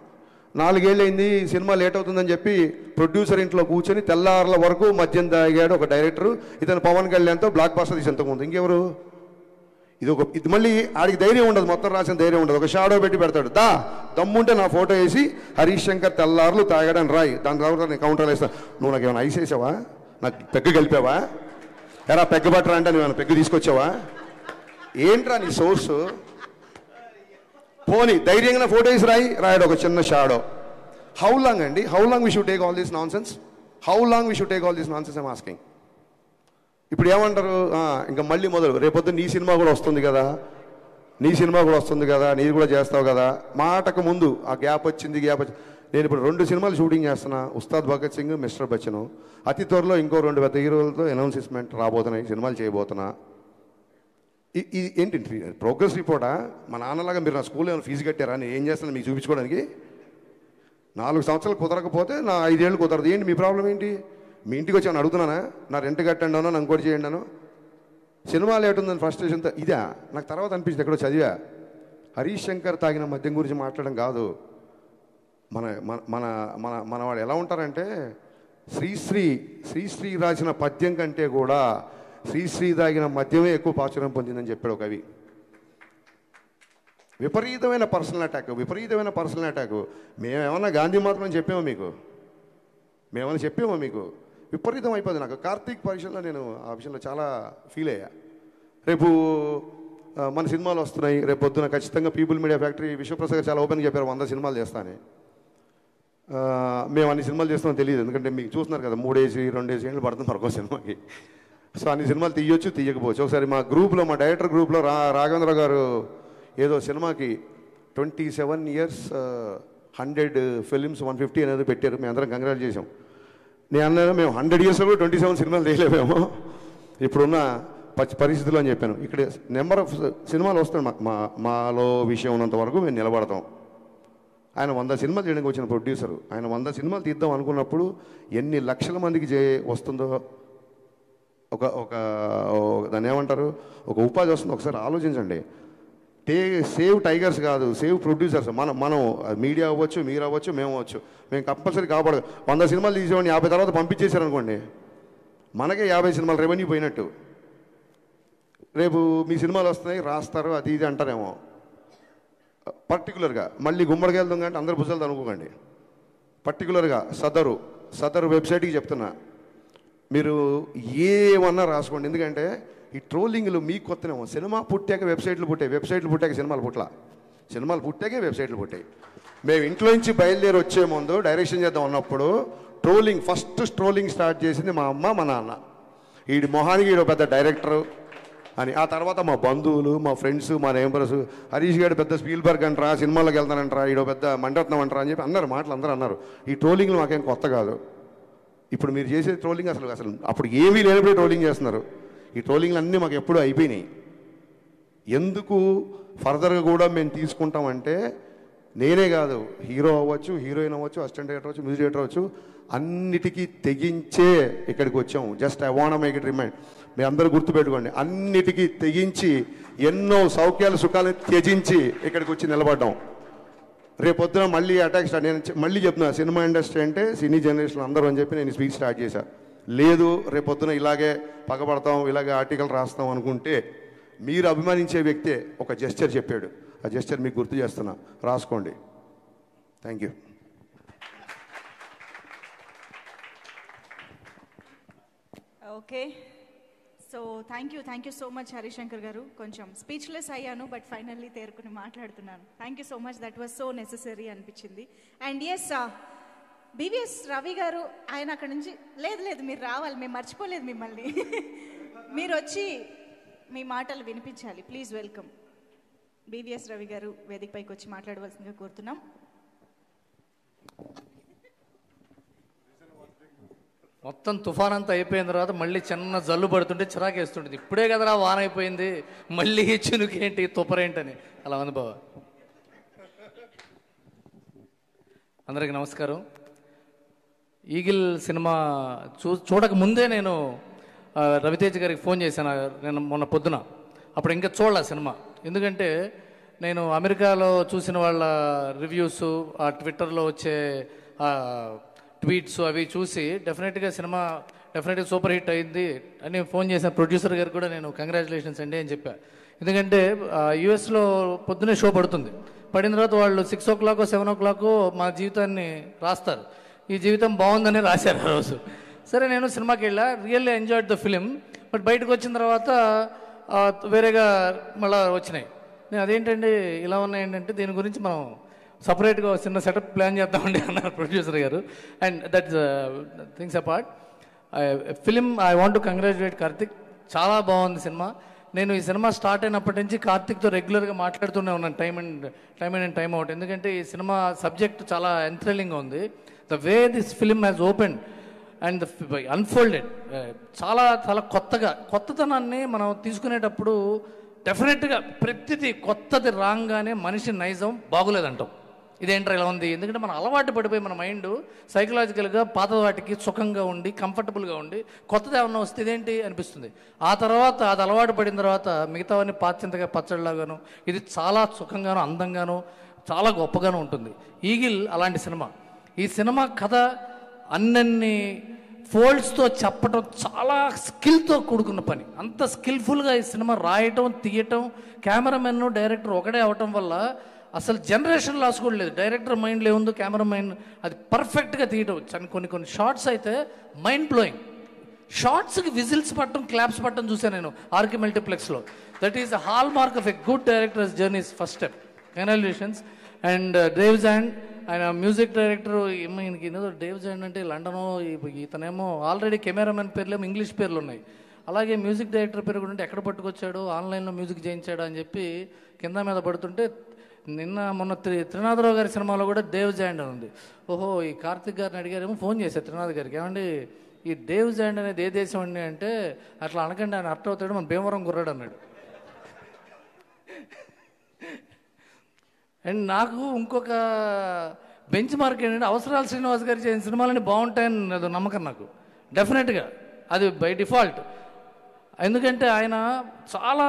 4 ఏళ్ళు అయింది, సినిమా లేట్ అవుతుందని చెప్పి ప్రొడ్యూసర్ ఇంట్లో కూర్చొని తెల్లారుల వరకు మద్యం తాగాడు ఒక డైరెక్టర్. ఇతను పవన్ కళ్యాణ్తో బ్లాక్ బస్టర్ తీసి ఎంతకుముందు ఇంకెవరు? ఇది మళ్ళీ ఆడికి ధైర్యం ఉండదు, మొత్తం రాసిన ధైర్యం ఉండదు. ఒక షాడో పెట్టి పెడతాడు, దమ్ముంటే నా ఫోటో వేసి హరీష్ శంకర్ తెల్లారులు తాగాడని రాయి, దాని తర్వాత నేను కౌంటర్లు వేస్తా. నువ్వు నాకు ఏమైనా ఐస్ వేసావా? నాకు పెగ్గు కలిపావా? ఎరా పెగ్గు పట్టరా అంటే నువ్వు పెగ్గు తీసుకొచ్చావా? ఏంట్రా నీ సోర్సు? పోనీ ధైర్యంగా ఫోటో వేసి రాయడు ఒక చిన్న షాడో. హౌ లాంగ్ అండి? How long we should take all this non sense? I'm asking. ఇప్పుడు ఏమంటారు, ఇంకా మళ్ళీ మొదలు, రేపొద్దు నీ సినిమా కూడా వస్తుంది కదా, నీది కూడా చేస్తావు కదా. మాటకు ముందు ఆ గ్యాప్ వచ్చింది. నేను ఇప్పుడు 2 సినిమాలు షూటింగ్ చేస్తున్నా, ఉస్తాద్ భగత్ సింగ్, మిస్టర్ బచ్చన్. అతి త్వరలో ఇంకో 2 పెద్ద హీరోలతో అనౌన్స్మెంట్ రాబోతున్నాయి, సినిమాలు చేయబోతున్నా. ఇది ఏంటి ప్రోగ్రెస్ రిపోర్టా? మా నాన్నలాగా మీరు నా స్కూల్లో ఏమైనా ఫీజు కట్టారా? నేను ఏం చేస్తాను మీకు చూపించుకోవడానికి? 4 సంవత్సరాలు కుదరకపోతే నా 5 ఏళ్ళు కుదరదు. ఏంటి మీ ప్రాబ్లం ఏంటి? మీ ఇంటికి వచ్చి ఏమైనా అడుగుతున్నానా? నా రెంట్ కట్టండి అన్నా, నాకు ఇంకోటి చేయండి అను. సినిమా లేట్ ఉందని ఫ్రస్ట్రేషన్తో ఇదా నాకు తర్వాత అనిపించింది. ఎక్కడో చదివా, హరీష్ శంకర్ తాగిన మద్యం గురించి మాట్లాడడం కాదు. మన మన మన మన వాడు ఎలా ఉంటారంటే, శ్రీశ్రీ రాసిన పద్యం కంటే కూడా శ్రీశ్రీ తాగిన మద్యమే ఎక్కువ ప్రాచుర్యం పొందిందని చెప్పాడు ఒక కవి. విపరీతమైన పర్సనల్ అటాక్. మేమేమన్నా గాంధీ మాత్రం చెప్పామో మీకు? విపరీతం అయిపోయింది. నాకు కార్తీక్ పరీక్షల్లో నేను ఆ విషయంలో చాలా ఫీల్ అయ్యా. రేపు మన సినిమాలు వస్తున్నాయి, రేపు పొద్దున ఖచ్చితంగా పీపుల్ మీడియా ఫ్యాక్టరీ విశ్వప్రసాద్ గారు చాలా ఓపెన్గా చెప్పారు 100 సినిమాలు చేస్తానని. మేము అన్ని సినిమాలు చేస్తామో తెలియదు, ఎందుకంటే మీకు చూస్తున్నారు కదా 3-2 ఏళ్ళు పడుతుంది మరొక సినిమాకి. సో అన్ని సినిమాలు తీయొచ్చు, తీయకపోవచ్చు. ఒకసారి మా గ్రూప్లో, మా డైరెక్టర్ గ్రూప్లో రాఘవేంద్ర గారు ఏదో సినిమాకి 27 years 100 films 150 అనేది పెట్టారు. మేము అందరం కంగ్రాట్ చేసాం. నేను అన్నాను, మేము 100 yearsలో కూడా 27 సినిమాలు తీయలేమేమో ఇప్పుడున్న పరిస్థితుల్లో అని చెప్పాను. ఇక్కడ నెంబర్ ఆఫ్ సినిమాలు వస్తాయి, మాలో విషయం ఉన్నంత వరకు మేము నిలబడతాం. ఆయన 100 సినిమాలు చేయడానికి వచ్చిన ప్రొడ్యూసరు, ఆయన 100 సినిమాలు తీద్దాం అనుకున్నప్పుడు ఎన్ని లక్షల మందికి వస్తుందో, ఒక దాన్ని ఏమంటారు, ఒక ఉపాధి వస్తుందో ఒకసారి ఆలోచించండి. సేవ్ టైగర్స్ కాదు, సేవ్ ప్రొడ్యూసర్స్. మనం మీడియా అవ్వచ్చు, మీరు అవ్వచ్చు, మేము అవ్వచ్చు, మేము కంపల్సరీ కాపాడదు. 100 సినిమాలు తీసేవాడిని 50 తర్వాత పంపించేశారనుకోండి, మనకే 50 సినిమాలు రెవెన్యూ పోయినట్టు. రేపు మీ సినిమాలు వస్తున్నాయి, రాస్తారు, అది ఇది అంటారేమో. పర్టికులర్గా మళ్ళీ గుమ్మడికి వెళ్దాం కంటే అందరు భుజాలు అనుకోకండి. పర్టికులర్గా సదరు వెబ్సైట్కి చెప్తున్నా, మీరు ఏమన్నా రాసుకోండి. ఎందుకంటే ఈ ట్రోలింగ్లు మీకు కొత్తనేమో. సినిమా పుట్టాక వెబ్సైట్లు పుట్టాక సినిమాలు పుట్టాకే వెబ్సైట్లు పుట్టాయి. మేము ఇంట్లో నుంచి బయలుదేరి వచ్చే ముందు డైరెక్షన్ చేద్దాం అన్నప్పుడు ఫస్ట్ ట్రోలింగ్ స్టార్ట్ చేసింది మా అమ్మ, మా నాన్న. వీడి మొహానికి వీడు పెద్ద డైరెక్టరు అని. ఆ తర్వాత మా బంధువులు, మా ఫ్రెండ్స్, మా నేబర్స్, హరీష్ గారు పెద్ద స్పీల్బర్గ్ అంటారా, సినిమాలోకి వెళ్తానంటారా, వీడో పెద్ద మణిరత్నం అంటారా అని చెప్పి మాటలు అందరూ అన్నారు. ఈ ట్రోలింగ్లు మాకేం కొత్త కాదు. ఇప్పుడు మీరు చేసే ట్రోలింగ్ అసలు అప్పుడు ఏమీ లేనప్పుడే ట్రోలింగ్ చేస్తున్నారు. ఈ ట్రోలింగ్లు అన్నీ మాకు ఎప్పుడూ అయిపోయినాయి. ఎందుకు ఫర్దర్గా కూడా మేము తీసుకుంటామంటే, నేనే కాదు, హీరో అవ్వచ్చు, హీరోయిన్ అవ్వచ్చు, అసిస్టెంట్ డైరెక్టర్ అవ్వచ్చు, మ్యూజిక్ డైరెక్టర్ అవ్వచ్చు, అన్నిటికీ తెగించే ఇక్కడికి వచ్చాము. Just I want make it remind. మీరు అందరూ గుర్తుపెట్టుకోండి, అన్నిటికీ తెగించి ఎన్నో సౌఖ్యాలు సుఖాలను త్యజించి ఇక్కడికి వచ్చి నిలబడ్డాం. రేపొద్దున మళ్ళీ అటాక్ స్టార్ట్. నేను మళ్ళీ చెప్తున్నా, సినిమా ఇండస్ట్రీ అంటే సినీ జనరేషన్ అందరూ అని చెప్పి నేను స్పీచ్ స్టార్ట్ చేశాను. లేదు రేపొద్దున ఇలాగే పగబడతాం, ఇలాగే ఆర్టికల్ రాస్తాం అనుకుంటే, మీరు అభిమానించే వ్యక్తే ఒక జెస్చర్ చెప్పాడు. ఆ జెస్చర్ మీకు గుర్తు చేస్తున్నా, రాసుకోండి. Thank you. Okay, so thank you so much Harishankar గారు. కొంచెం స్పీచ్లెస్ అయ్యాను, బట్ ఫైనల్లీ తేరుకుని మాట్లాడుతున్నాను. Thank you so much, that was so necessary అనిపించింది. అండ్ ఎస్, బివిఎస్ రవి గారు, ఆయన అక్కడ నుంచి లేదు మీరు రావాలి, మేము మర్చిపోలేదు మిమ్మల్ని. మీరు వచ్చి మీ మాటలు వినిపించాలి. ప్లీజ్ వెల్కమ్ బివిఎస్ రవి గారు, వేదికపైకి వచ్చి మాట్లాడవలసిందిగా కోరుతున్నాం. మొత్తం తుఫాన్ అంతా అయిపోయిన తర్వాత మళ్ళీ చిన్న జల్లు పడుతుంటే చిరాకేస్తుంటుంది. ఇప్పుడే కదరా వాన అయిపోయింది, మళ్ళీ చినుకేంటి తుపరేంటని అలా ఉంది బావ. అందరికీ నమస్కారం. ఈగిల్ సినిమా చూడక ముందే నేను రవితేజ గారికి ఫోన్ చేశాను నేను మొన్న పొద్దున. అప్పుడు ఇంకా చూడలే సినిమా, ఎందుకంటే నేను అమెరికాలో చూసిన వాళ్ళ రివ్యూస్, ఆ ట్విట్టర్లో వచ్చే ట్వీట్స్ అవి చూసి డెఫినెట్గా సినిమా డెఫినెట్గా సూపర్ హిట్ అయింది అని ఫోన్ చేశాను. ప్రొడ్యూసర్ గారు కూడా నేను కంగ్రాచులేషన్స్ అండి అని చెప్పా. ఎందుకంటే యూఎస్లో పొద్దునే షో పడుతుంది, పడిన తర్వాత వాళ్ళు 6 o'clock 7 o'clock మా జీవితాన్ని రాస్తారు. ఈ జీవితం బాగుందని రాశారు ఆ రోజు. సరే నేను సినిమాకి వెళ్ళా, really enjoyed the film. But బయటకు వచ్చిన తర్వాత వేరేగా మళ్ళీ వచ్చినాయి. నేను అదేంటండి ఇలా ఉన్నాయంటే దీని గురించి మనం సపరేట్గా చిన్న సెటప్ ప్లాన్ చేద్దామండి అన్నారు ప్రొడ్యూసర్ గారు. And that's things apart, film I want to congratulate Karthik. చాలా బాగుంది సినిమా. నేను ఈ సినిమా స్టార్ట్ అయినప్పటి నుంచి కార్తిక్తో రెగ్యులర్గా మాట్లాడుతూనే ఉన్నాను టైమ్ అండ్ టైమ్ అవుట్. ఎందుకంటే ఈ సినిమా సబ్జెక్ట్ చాలా ఎంథ్రిల్లింగ్గా ఉంది. The way this film has open and unfolded, చాలా చాలా కొత్తతనాన్ని మనం తీసుకునేటప్పుడు డెఫినెట్గా ప్రతిదీ కొత్తది రాగానే మనిషి నైజం బాగులేదంటాం. ఇదేంట్రా ఇలా ఉంది, ఎందుకంటే మనం అలవాటు పడిపోయి మన మైండ్ సైకలాజికల్గా పాత వాటికి సుఖంగా ఉండి కంఫర్టబుల్గా ఉండి కొత్తది ఏమన్నా వస్తే ఇదేంటి అనిపిస్తుంది. ఆ తర్వాత అది అలవాటు పడిన తర్వాత మిగతావన్నీ పాచింతగా పచ్చడిలాగాను ఇది చాలా సుఖంగాను అందంగాను చాలా గొప్పగాను ఉంటుంది. ఈగిల్ అలాంటి సినిమా. ఈ సినిమా కథ అన్నన్ని ఫోల్డ్స్తో చెప్పటం చాలా స్కిల్తో కూడుకున్న పని. అంత స్కిల్ఫుల్గా ఈ సినిమా రాయటం తీయటం, కెమెరామెన్ డైరెక్టర్ ఒకటే అవటం వల్ల అసలు జనరేషన్ లాస్ కూడా లేదు. డైరెక్టర్ మైండ్లో ఏముందో కెమెరా మైండ్ అది పర్ఫెక్ట్గా తీయటం. కొన్ని షార్ట్స్ అయితే మైండ్ బ్లోయింగ్. షార్ట్స్కి విజిల్స్ పట్టడం, క్లాప్స్ పట్టడం చూసాను నేను ఆర్కి మల్టీప్లెక్స్లో. That is the hallmark of a good directors journeys first step. Congratulations. And Davzand ఆయన మ్యూజిక్ డైరెక్టర్. ఈయనకి ఏదో డేవ్ జాండ్ అంటే లండనో, ఇతనేమో ఆల్రెడీ కెమెరామెన్ పేర్లేమో ఇంగ్లీష్ పేర్లు ఉన్నాయి. అలాగే మ్యూజిక్ డైరెక్టర్ పేరు కూడా ఎక్కడ పట్టుకొచ్చాడు, ఆన్లైన్లో మ్యూజిక్ చేయించాడు అని చెప్పి కింద మీద పడుతుంటే మొన్న త్రినాథరావు గారి సినిమాలో కూడా దేవ్ జాండ్ అని ఉంది. ఓహో, ఈ కార్తిక్ గారిని అడిగారేమో, ఫోన్ చేశారు త్రినాథ్ గారికి, ఏమండి ఈ దేవ్ జాండ్ అనేది ఏ దేశం అండి అంటే, అట్లా అనకండి ఆయన అర్థం అవుతాడు, మన భీమవరం కుర్రాడు అన్నాడు. అండ్ నాకు ఇంకొక బెంచ్ మార్క్ ఏంటంటే అవసరాలు శ్రీనివాస్ గారు చేసిన సినిమాలని బాగుంటాయని అది నమ్మకం నాకు. డెఫినెట్గా అది బై డిఫాల్ట్. ఎందుకంటే ఆయన చాలా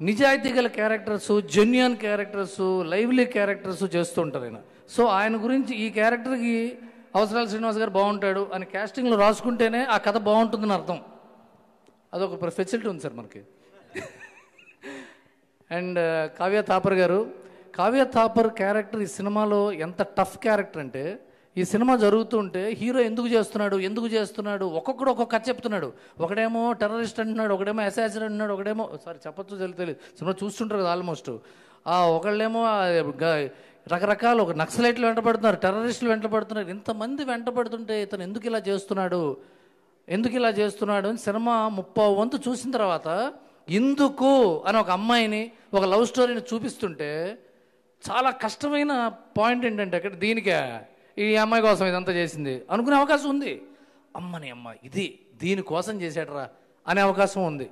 నిజాయితీ గల characters, genuine characters, lively characters చేస్తూ ఉంటారు ఆయన. సో ఆయన గురించి ఈ క్యారెక్టర్కి అవసరాలు శ్రీనివాస్ గారు బాగుంటాడు అని క్యాస్టింగ్లో రాసుకుంటేనే ఆ కథ బాగుంటుందని అర్థం. అదొక ఫెసిలిటీ ఉంది సార్ మనకి. అండ్ కావ్య థాపర్ గారు, కావ్య థాపర్ క్యారెక్టర్ ఈ సినిమాలో ఎంత టఫ్ క్యారెక్టర్ అంటే, ఈ సినిమా జరుగుతుంటే హీరో ఎందుకు చేస్తున్నాడు ఒక్కొక్కడు ఒక్కొక్క కథ చెప్తున్నాడు. ఒకడేమో టెర్రరిస్ట్ అంటున్నాడు, ఒకడేమో అసాసిన్ అంటున్నాడు, ఒకడేమో చెప్పచ్చు తెలియదు, సినిమా చూస్తుంటారు కదా ఆల్మోస్ట్. ఒకళ్ళేమో రకరకాల ఒక నక్సలైట్లు వెంటబడుతున్నారు, టెర్రరిస్టులు వెంటబడుతున్నారు. ఇంతమంది వెంటబడుతుంటే ఇతను ఎందుకు ఇలా చేస్తున్నాడు అని సినిమా 30వ వంతు చూసిన తర్వాత ఎందుకు అని ఒక అమ్మాయిని, ఒక లవ్ స్టోరీని చూపిస్తుంటే చాలా కష్టమైన పాయింట్ ఏంటంటే అక్కడ దీనికే ఈ అమ్మాయి కోసం ఇదంతా చేసింది అనుకునే అవకాశం ఉంది. అమ్మ ఇది దీనికోసం చేశాడరా అనే అవకాశం ఉంది.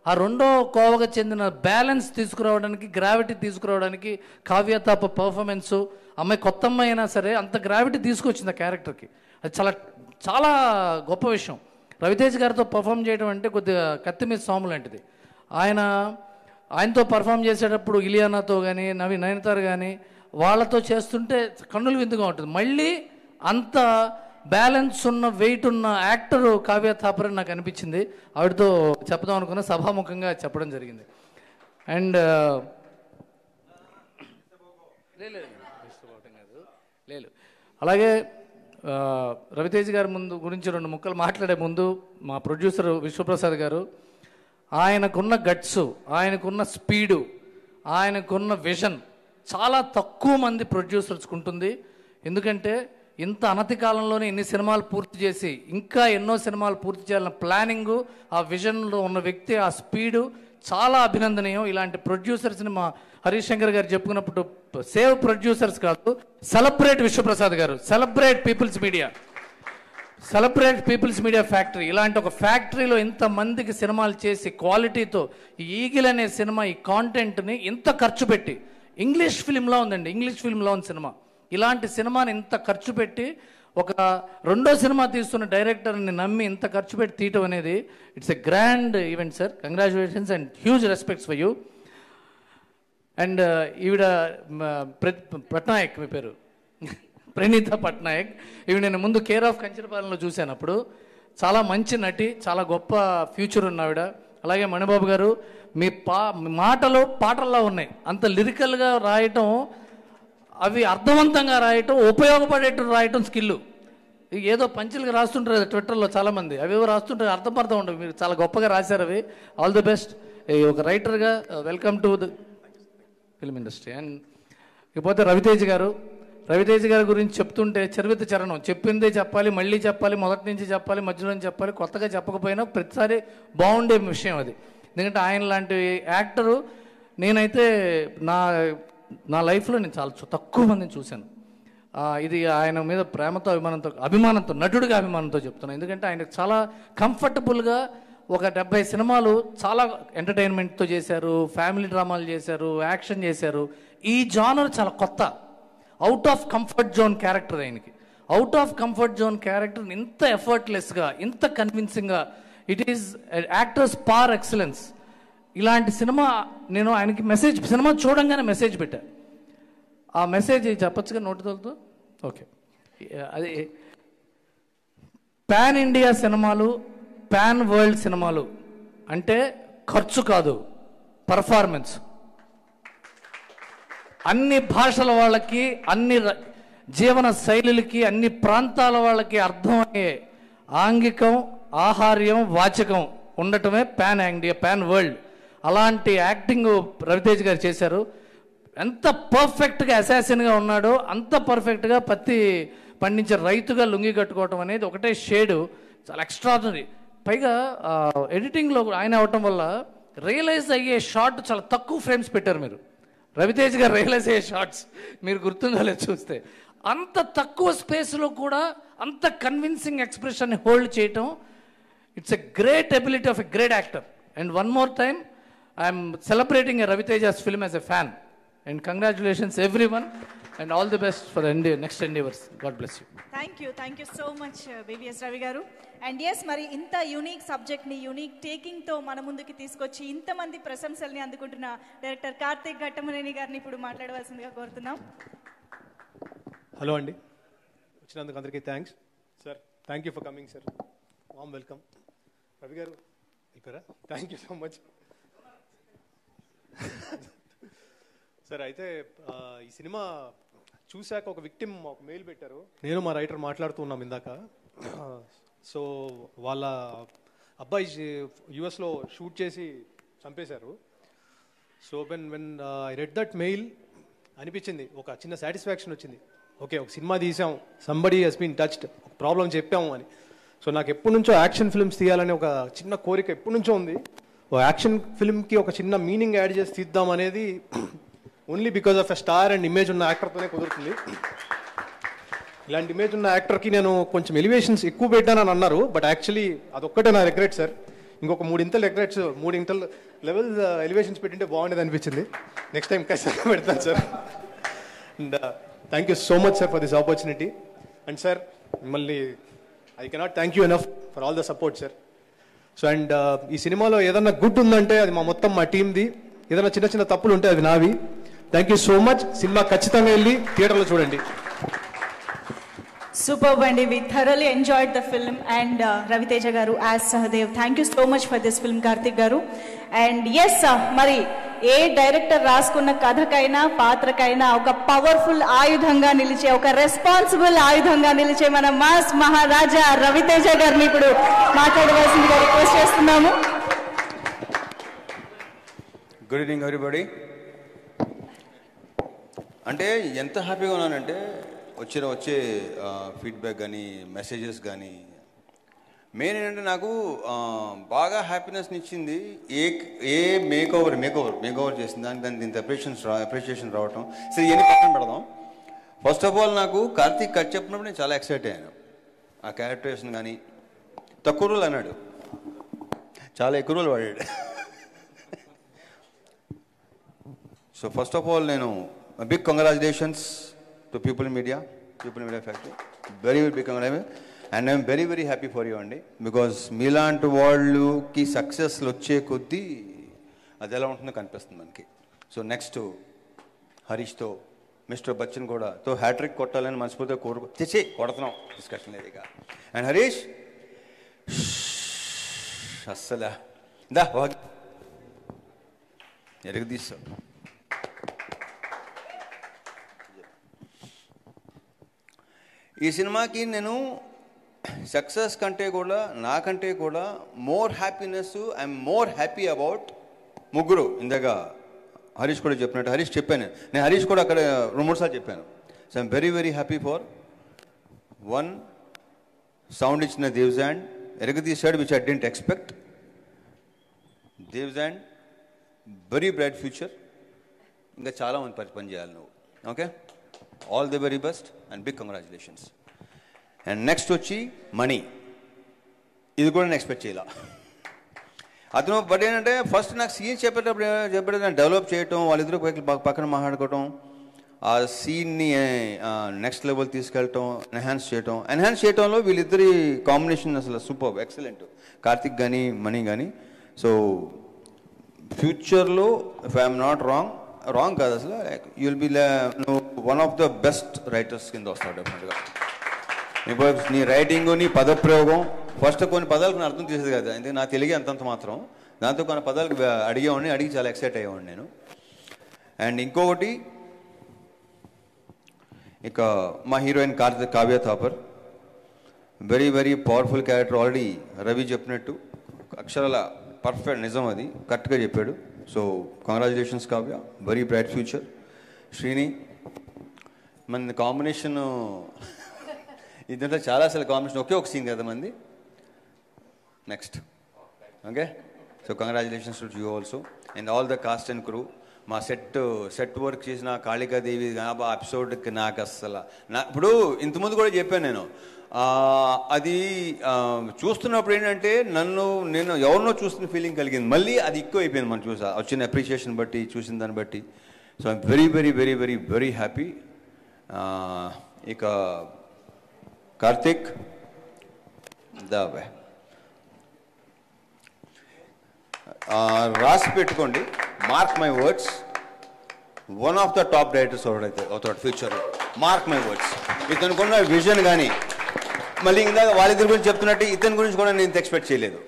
ఆ రెండో కోవకు చెందిన బ్యాలెన్స్ తీసుకురావడానికి, గ్రావిటీ తీసుకురావడానికి కావ్య థాపర్ పర్ఫార్మెన్సు, అమ్మాయి కొత్త అమ్మాయి అయినా సరే అంత గ్రావిటీ తీసుకొచ్చింది ఆ క్యారెక్టర్కి. అది చాలా చాలా గొప్ప విషయం. రవితేజ్ గారితో పర్ఫామ్ చేయడం అంటే కొద్దిగా కత్తి మీద సాము లాంటిది. ఆయనతో పర్ఫామ్ చేసేటప్పుడు ఇలియానాతో కానీ నయనతార కానీ వాళ్ళతో చేస్తుంటే కన్నులు విందుగా ఉంటుంది. మళ్ళీ అంత బ్యాలెన్స్ ఉన్న వెయిట్ ఉన్న యాక్టర్ కావ్య థాపర్ అని నాకు అనిపించింది. ఆవిడతో చెప్దాం అనుకున్న సభాముఖంగా చెప్పడం జరిగింది. అండ్ లేదు అలాగే రవితేజ్ గారి గురించి 2 ముక్కలు మాట్లాడే ముందు మా ప్రొడ్యూసర్ విశ్వప్రసాద్ గారు ఆయనకున్న గట్స్, ఆయనకున్న స్పీడు, ఆయనకున్న విజన్ చాలా తక్కువ మంది ప్రొడ్యూసర్స్కి ఉంటుంది. ఎందుకంటే ఇంత అనతి కాలంలోనే ఇన్ని సినిమాలు పూర్తి చేసి ఇంకా ఎన్నో సినిమాలు పూర్తి చేయాలన్న ప్లానింగు, ఆ విజన్లో ఉన్న వ్యక్తి, ఆ స్పీడు చాలా అభినందనీయం. ఇలాంటి ప్రొడ్యూసర్స్ని మా హరీష్ శంకర్ గారు చెప్పుకున్నప్పుడు సేవ్ ప్రొడ్యూసర్స్ కాదు, celebrate Vishwaprasad garu, celebrate people's media, celebrate people's media factory. ఇలాంటి ఒక ఫ్యాక్టరీలో ఇంతమందికి సినిమాలు చేసి క్వాలిటీతో ఈ ఈగిల్ అనే సినిమా ఈ కాంటెంట్ని ఇంత ఖర్చు పెట్టి, ఇంగ్లీష్ ఫిల్మ్లో ఉందండి, ఇంగ్లీష్ ఫిల్మ్లో ఉంది సినిమా. ఇలాంటి సినిమాని ఇంత ఖర్చు పెట్టి ఒక 2వ సినిమా తీస్తున్న డైరెక్టర్ని నమ్మి ఇంత ఖర్చు పెట్టి తీయటం అనేది it's a grand event sir. Congratulations and huge respects for you. And ఈవిడ పట్నాయక్, మీ పేరు ప్రణీత పట్నాయక్. ఇవి నేను ముందు కేర్ ఆఫ్ కంచరపాలెంలో చూశాను. అప్పుడు చాలా మంచి నటి, చాలా గొప్ప ఫ్యూచర్ ఉన్నావిడ. అలాగే మణిబాబు గారు, మీ మాటలు పాటల్లో ఉన్నాయి. అంత లిరికల్గా రాయటం, అవి అర్థవంతంగా రాయటం, ఉపయోగపడేట్టు రాయటం స్కిల్. ఏదో పంచులుగా రాస్తుంటారు ట్విట్టర్లో చాలామంది, అవేవో రాస్తుంటారు, అర్థం ఉండవు. మీరు చాలా గొప్పగా రాశారు అవి. All the best. ఒక రైటర్గా welcome to the film industry. And ఇకపోతే రవితేజ్ గారు, రవితేజ్ గారి గురించి చెప్తుంటే చరిత్ర చరణం, చెప్పిందే చెప్పాలి, మళ్ళీ చెప్పాలి, మొదటి నుంచి చెప్పాలి, మధ్యలో చెప్పాలి, కొత్తగా చెప్పకపోయినా ప్రతిసారి బాగుండే విషయం అది. ఎందుకంటే ఆయన లాంటి యాక్టరు నేనైతే నా లైఫ్లో నేను చాలా తక్కువ మందిని చూశాను. ఇది ఆయన మీద ప్రేమతో, అభిమానంతో, నటుడిగా అభిమానంతో చెప్తున్నాను. ఎందుకంటే ఆయన చాలా కంఫర్టబుల్గా ఒక 70 సినిమాలు చాలా ఎంటర్టైన్మెంట్తో చేశారు, ఫ్యామిలీ డ్రామాలు చేశారు, యాక్షన్ చేశారు. ఈ జానర్ చాలా కొత్త, out of comfort zone character ఆయనకి. Out of comfort zone character ఇంత ఎఫర్ట్లెస్గా, ఇంత కన్విన్సింగ్గా, it is actors par excellence. ఇలాంటి సినిమా నేను ఆయనకి మెసేజ్, సినిమా చూడంగానే మెసేజ్ పెట్టా. ఆ మెసేజ్ చెప్పచ్చుగా నోటితో? ఓకే. అది పాన్ ఇండియా సినిమాలు, పాన్ వరల్డ్ సినిమాలు అంటే ఖర్చు కాదు, పర్ఫార్మెన్స్. అన్ని భాషల వాళ్ళకి, అన్ని జీవన శైలులకి, అన్ని ప్రాంతాల వాళ్ళకి అర్థమయ్యే ఆంగికం, ఆహార్యం, వాచకం ఉండటమే పాన్ ఇండియా, పాన్ వరల్డ్. అలాంటి యాక్టింగ్ రవితేజ్ గారు చేశారు. ఎంత పర్ఫెక్ట్గా అసాసిన్గా ఉన్నాడో అంత పర్ఫెక్ట్గా పత్తి పండించే రైతుగా లుంగి కట్టుకోవటం అనేది ఒకటే షేడు, చాలా ఎక్స్ట్రాడినరీ. పైగా ఎడిటింగ్లో ఆయన అవటం వల్ల రియలైజ్ అయ్యే షాట్ చాలా తక్కువ ఫ్రేమ్స్ పెట్టారు మీరు. రవితేజ్ గారు రియలైజ్ అయ్యే షార్ట్స్ మీరు గుర్తుందో లేదు చూస్తే, అంత తక్కువ స్పేస్లో కూడా అంత కన్విన్సింగ్ ఎక్స్ప్రెషన్ని హోల్డ్ చేయటం, it's a great ability of a great actor. And one more time I'm celebrating a Raviteja's film as a fan. And congratulations everyone and all the best for the next endeavours. God bless you. Thank you so much BVS Ravi గారు. And yes, మరి ఇంత unique సబ్జెక్ట్ని unique టేకింగ్తో మన ముందుకి తీసుకొచ్చి ఇంతమంది ప్రశంసల్ని అందుకుంటున్న director Karthik Ghattamaneni గారిని ఇప్పుడు మాట్లాడవలసిందిగా కోరుతున్నాం. హలో అండి, వచ్చినందుకు అందరికీ thanks sir. Thank you for coming sir. Warm welcome. Ravi గారు అయిపోయారా? Thank you so much sir. అయితే ఈ సినిమా చూశాక ఒక విక్టిమ్ ఒక మెయిల్ పెట్టారు, నేను మా రైటర్ మాట్లాడుతూ ఉన్నాం ఇందాక. సో వాళ్ళ అబ్బాయి యుఎస్లో షూట్ చేసి చంపేశారు. So when I read that mail అనిపించింది, ఒక చిన్న సాటిస్ఫాక్షన్ వచ్చింది. ఓకే, ఒక సినిమా తీసాం, సంబడీ హెస్ బీన్ టచ్డ్, ఒక ప్రాబ్లం చెప్పాము అని. సో నాకు ఎప్పటి నుంచో యాక్షన్ ఫిల్మ్స్ తీయాలని ఒక చిన్న కోరిక ఎప్పటి నుంచో ఉంది. ఓ యాక్షన్ ఫిల్మ్కి ఒక చిన్న మీనింగ్ యాడ్ చేసి తీద్దాం అనేది only because of a star and image ఉన్న యాక్టర్తోనే కుదురుతుంది. ఇలాంటి ఇమేజ్ ఉన్న యాక్టర్కి నేను కొంచెం ఎలివేషన్స్ ఎక్కువ పెట్టానని అన్నారు, బట్ యాక్చువల్లీ అదొక్కటే నా రిగ్రెట్ సార్. ఇంకొక 3 ఇంతలు రిగ్రెట్స్, 3 ఇంతలు లెవెల్స్ ఎలివేషన్స్ పెట్టింటే బాగుండేది అనిపించింది. నెక్స్ట్ టైం ఖచ్చితంగా పెడతాను sir. And thank you so much sir for this opportunity. And sir మిమ్మల్ని I cannot thank you enough for all the support sir. So and ఈ సినిమాలో ఏదన్నా గుడ్ ఉందంటే అది మా టీమ్ది, ఏదైనా చిన్న చిన్న తప్పులు ఉంటే అది నావి. Thank you so much. Cinema ఖచ్చితంగా వెళ్ళి థియేటర్లో చూడండి. Superb అండి. We thoroughly enjoyed the film and Raviteja garu as Sahadev. Thank you so much for this film, Karthik garu. And yes, మరి ఏ డైరెక్టర్ రాసుకున్న కథకైనా పాత్రకైనా ఒక పవర్ఫుల్ ఆయుధంగా నిలిచే, ఒక రెస్పాన్సిబుల్ ఆయుధంగా నిలిచే మన మాస్ మహారాజా రవితేజ గారిని ఇప్పుడు మాట్లాడవలసిందిగా రిక్వెస్ట్ చేస్తున్నాము. Good evening everybody. అంటే ఎంత హ్యాపీగా ఉన్నానంటే వచ్చే ఫీడ్బ్యాక్ కానీ మెసేజెస్ కానీ మెయిన్ ఏంటంటే నాకు బాగా హ్యాపీనెస్ని ఇచ్చింది ఏ మేకోవర్ చేసింది దానికి దీంతో అప్రిషియేషన్ రావటం. సరే ఇవన్నీ పక్కన పెడదాం. ఫస్ట్ ఆఫ్ ఆల్ నాకు కార్తీక్ కట్ చెప్పినప్పుడు నేను చాలా ఎక్సైట్ అయ్యాను. ఆ క్యారెక్టరేషన్ కానీ తక్కువ రోజులు అన్నాడు, చాలా ఎక్కువ రోజులు వాడాడు. సో ఫస్ట్ ఆఫ్ ఆల్ నేను big congratulations to people media factory. Very big congratulation. And I'm very very happy for you అండి. బికాజ్ మీలాంటి వాళ్ళకి సక్సెస్లు వచ్చే కొద్దీ అది ఎలా ఉంటుందో కనిపిస్తుంది మనకి. సో నెక్స్ట్ హరీష్తో, మిస్టర్ బచ్చన్ కూడాతో హ్యాట్రిక్ కొట్టాలని మనస్ఫూర్తిగా కొడుతున్నాం, డిస్కషన్ లేదు ఇక. అండ్ హరీష్ అస్సలు దా ఎరుగు తీస్తావు. ఈ సినిమాకి నేను సక్సెస్ కంటే కూడా నాకంటే కూడా more happiness, I'm more happy about ముగ్గురు. ఇందాక హరీష్ కూడా చెప్పినట్టు హరీష్ చెప్పాను నేను, హరీష్ కూడా అక్కడ 2-3 సార్లు చెప్పాను. So I'm very very happy for one sound ఇచ్చిన దేవ్జాండ్, ఎరగదీశాడు which I didn't expect. Davzand very bright future, ఇంకా చాలా మంది పని చేయాలి నువ్వు. Okay, all the very best and big congratulations. And next వచ్చి మణి, ఇది కూడా నేను ఎక్స్పెక్ట్ చేయాల అతను. బట్ ఏంటంటే ఫస్ట్ నాకు సీన్ చెప్పేటప్పుడు డెవలప్ చేయటం, వాళ్ళిద్దరూ పక్కన మాట్లాడుకోవటం, ఆ సీన్ని నెక్స్ట్ లెవెల్ తీసుకెళ్ళటం, ఎన్హాన్స్ చేయటంలో వీళ్ళిద్దరి కాంబినేషన్ అసలు సూపర్ ఎక్సలెంట్, కార్తిక్ కానీ మణి కానీ. సో ఫ్యూచర్లో ఇఫ్ ఐఎమ్ నాట్ రాంగ్ కాదు అసలు, you will be one of the best writers కింద వస్తాడు డెఫినెట్గా. బికాజ్ నీ రైటింగ్, నీ పదప్రయోగం, ఫస్ట్ కొన్ని పదాలకు నేను అర్థం చేసేది కదా, ఎందుకంటే నా తెలుగే అంతంత మాత్రం, దాంతో కొన్ని పదాలకు అడిగి చాలా ఎక్సైట్ అయ్యేవాడిని నేను. అండ్ ఇంకొకటి ఇక మా heroine Kavya Thapar, very very powerful character. Already Ravi చెప్పినట్టు అక్షరాల పర్ఫెక్ట్, నిజం, అది కరెక్ట్గా చెప్పాడు. So congratulations Kavya, very bright future. Srini, మన కాంబినేషన్ ఇదంతా చాలా అసలు కాంబినేషన్, ఒకే ఒక సీన్ కదా మంది. Next okay, so congratulations to you also and all the cost and crew. మా సెట్ వర్క్ చేసిన కాళికాదేవి ఎపిసోడ్కి నాకు అస్సలు ఇప్పుడు ఇంతకుముందు కూడా చెప్పాను నేను, అది చూస్తున్నప్పుడు ఏంటంటే నేను ఎవరినో చూస్తున్న ఫీలింగ్ కలిగింది, మళ్ళీ అది ఎక్కువ అయిపోయింది మనం వచ్చిన అప్రిషియేషన్ బట్టి, చూసిన దాన్ని బట్టి. So I'm very very very very very happy. ఇక కార్తిక్ రాసి పెట్టుకోండి, mark my words, one of the top directors అవుతాడు ఫ్యూచర్లో, మార్క్ మై వర్డ్స్. ఇతనుకున్న విజన్ కానీ, మళ్ళీ ఇందాక వాళ్ళిద్దరి గురించి చెప్తున్నట్టు ఇతని గురించి కూడా నేను ఎక్స్పెక్ట్ చేయలేదు.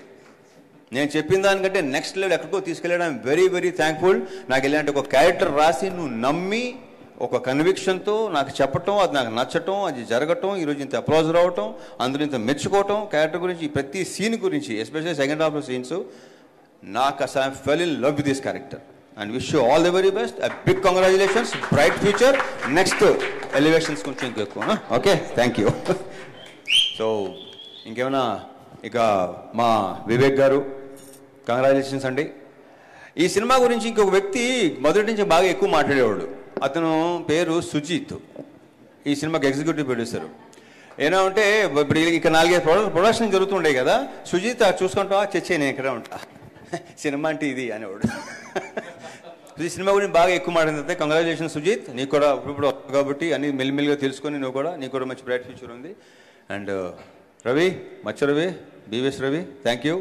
నేను చెప్పిన దానికంటే నెక్స్ట్ లెవెల్ ఎక్కడికో తీసుకెళ్ళడం ఐఎమ్ వెరీ వెరీ థ్యాంక్ఫుల్. నాకు ఇలాంటి ఒక క్యారెక్టర్ రాసి నువ్వు నమ్మి ఒక కన్విక్షన్తో నాకు చెప్పటం, అది నాకు నచ్చటం, అది జరగటం, ఈరోజు ఇంత అప్లాజ్ రావటం, అందరూ ఇంత మెచ్చుకోవటం, క్యారెక్టర్ గురించి, ప్రతి సీన్ గురించి, ఎస్పెషల్లీ సెకండ్ హాఫ్లో సీన్స్, నాకు అసలు I fell in love with this character and wish you all the very best. Big congratulations, bright future, next elevations కొంచెం ఇంకెక్కువ. Okay, thank you. సో ఇంకేమైనా, ఇక మా వివేక్ గారు కంగ్రాచులేషన్స్ అండి. ఈ సినిమా గురించి ఇంకొక వ్యక్తి మొదటి నుంచి బాగా ఎక్కువ మాట్లాడేవాడు, అతను పేరు సుజిత్, ఈ సినిమాకి ఎగ్జిక్యూటివ్ ప్రొడ్యూసర్. ఏమంటే ఇప్పుడు ఇక 4-5 ప్రొడక్షన్ జరుగుతుండే కదా, సుజిత్ చూసుకుంటా చచ్చే నేను ఇక్కడ ఉంటా, సినిమా అంటే ఇది అనేవాడు. ఈ సినిమా గురించి బాగా ఎక్కువ మాట్లాడితే కంగ్రాచులేషన్ సుజిత్, నీకు కూడా ఇప్పుడు కాబట్టి అన్ని మెల్లిమెల్లిగా తెలుసుకొని నీకు కూడా మంచి బ్రైట్ ఫ్యూచర్ ఉంది. అండ్ రవి, మచ్చ Ravi, BVS Ravi, thank you.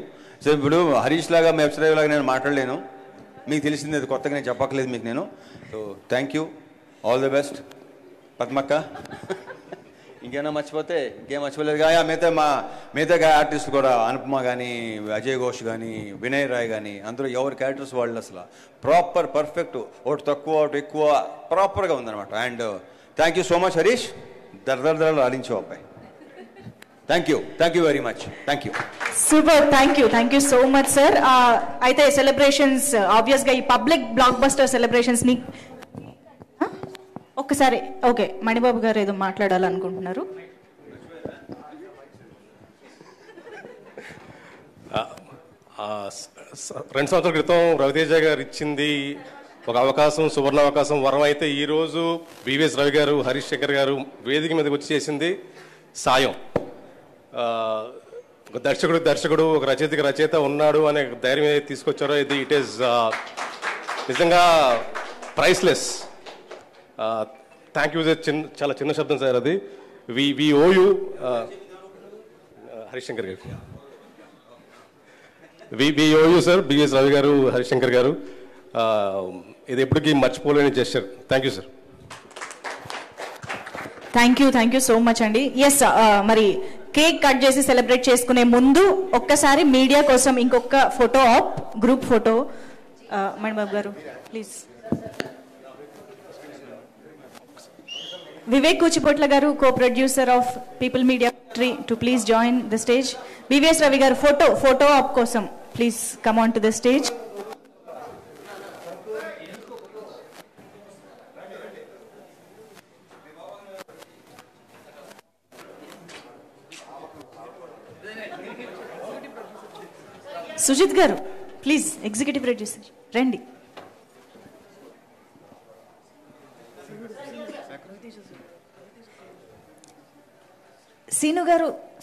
So ఇప్పుడు హరీష్ లాగా, మెప్స్ రవి లాగా నేను మాట్లాడలేను, మీకు తెలిసింది అది కొత్తగా నేను చెప్పక్కలేదు మీకు నేను. So thank you, all the best. పద్మక్క ఇంకేమైనా మర్చిపోతే ఇంకేం మర్చిపోలేదు. మిగతా ఆర్టిస్ట్ కూడా అనుపమ కానీ, అజయ్ ఘోష్ కానీ, వినయ్ రాయ్ కానీ, అందరూ ఎవరి క్యారెక్టర్స్ వాళ్ళు అసలు ప్రాపర్ పర్ఫెక్ట్, ఒకటి తక్కువ ఒకటి ఎక్కువ ప్రాపర్గా ఉందన్నమాట. And thank you so much Harish, దరదరదరలు ఆడించు అబ్బాయి. Thank you very much. Thank you. Super. Thank you so much sir. అయితే సెలబ్రేషన్స్ ఆబ్వియస్గా ఈ పబ్లిక్ బ్లాక్ బస్టర్ సెలబ్రేషన్స్ ని ఒక్కసారి ఓకే మణిబాబు గారు ఏదో మాట్లాడాలనుకుంటున్నారు. రెండు సంవత్సరాల క్రితం రవితేజ గారు ఇచ్చింది ఒక అవకాశం, సువర్ణ అవకాశం, వరం. అయితే ఈరోజు బివిఎస్ రవి గారు, హరీష్ శంకర్ గారు వేదిక మీదకి వచ్చి చేసింది సాయం. ఒక దర్శకుడు, ఒక రచయిత ఉన్నాడు అనే ధైర్యం ఏదైతే తీసుకొచ్చారో ఇది ఇట్ ఈస్ నిజంగా ప్రైస్లెస్. Thank you. చాలా చిన్న శబ్దం సార్ అది. వి ఓ యూ హరిశంకర్ గారు. వి ఓ యూ సార్, బిఎస్ రవి గారు, హరిశంకర్ గారు. ఇది ఎప్పటికీ మర్చిపోలేని gesture. Thank you sir. Thank you so much అండి. ఎస్, మరి కేక్ కట్ చేసి సెలబ్రేట్ చేసుకునే ముందు ఒక్కసారి మీడియా కోసం ఇంకొక photo op, group photo. Manibabu garu please. Vivek Kuchipotla garu, co-producer of People Media Factory, to please join the stage. BVS Ravi garu photo op kosam please come on to the stage. Sujit garu please, executive producer rendi.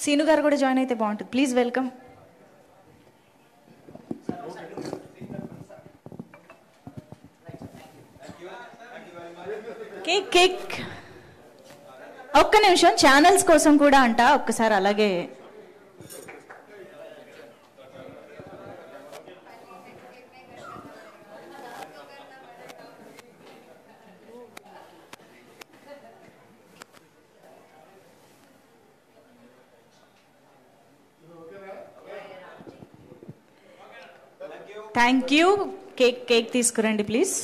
Seenu గారు కూడా join అయితే బాగుంటుంది. Please welcome. Cake ఒక్క నిమిషం, channels కోసం కూడా అంట, ఒక్కసారి అలాగే. Thank you. కేక్ తీసుకురండి please.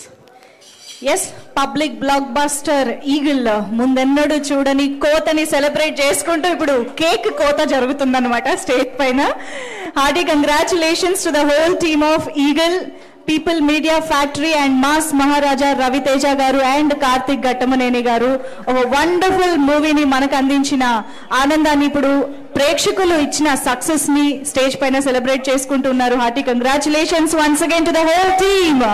Yes, public blockbuster Eagle ముందెన్నడూ చూడని కోతని సెలబ్రేట్ చేసుకుంటూ ఇప్పుడు కేక్ కోత జరుగుతుందన్నమాట స్టేజ్ పైన. Hearty congratulations to the whole team of Eagle, People media Factory and mass Maharaja Raviteja గారు అండ్ కార్తిక్ ఘట్టమనేని గారు. ఒక వండర్ఫుల్ మూవీని మనకు అందించిన ఆనందాన్ని ఇప్పుడు ప్రేక్షకులు ఇచ్చిన సక్సెస్ ని స్టేజ్ పైన సెలబ్రేట్ చేసుకుంటున్నారు. Hearty congratulations once again to the whole team.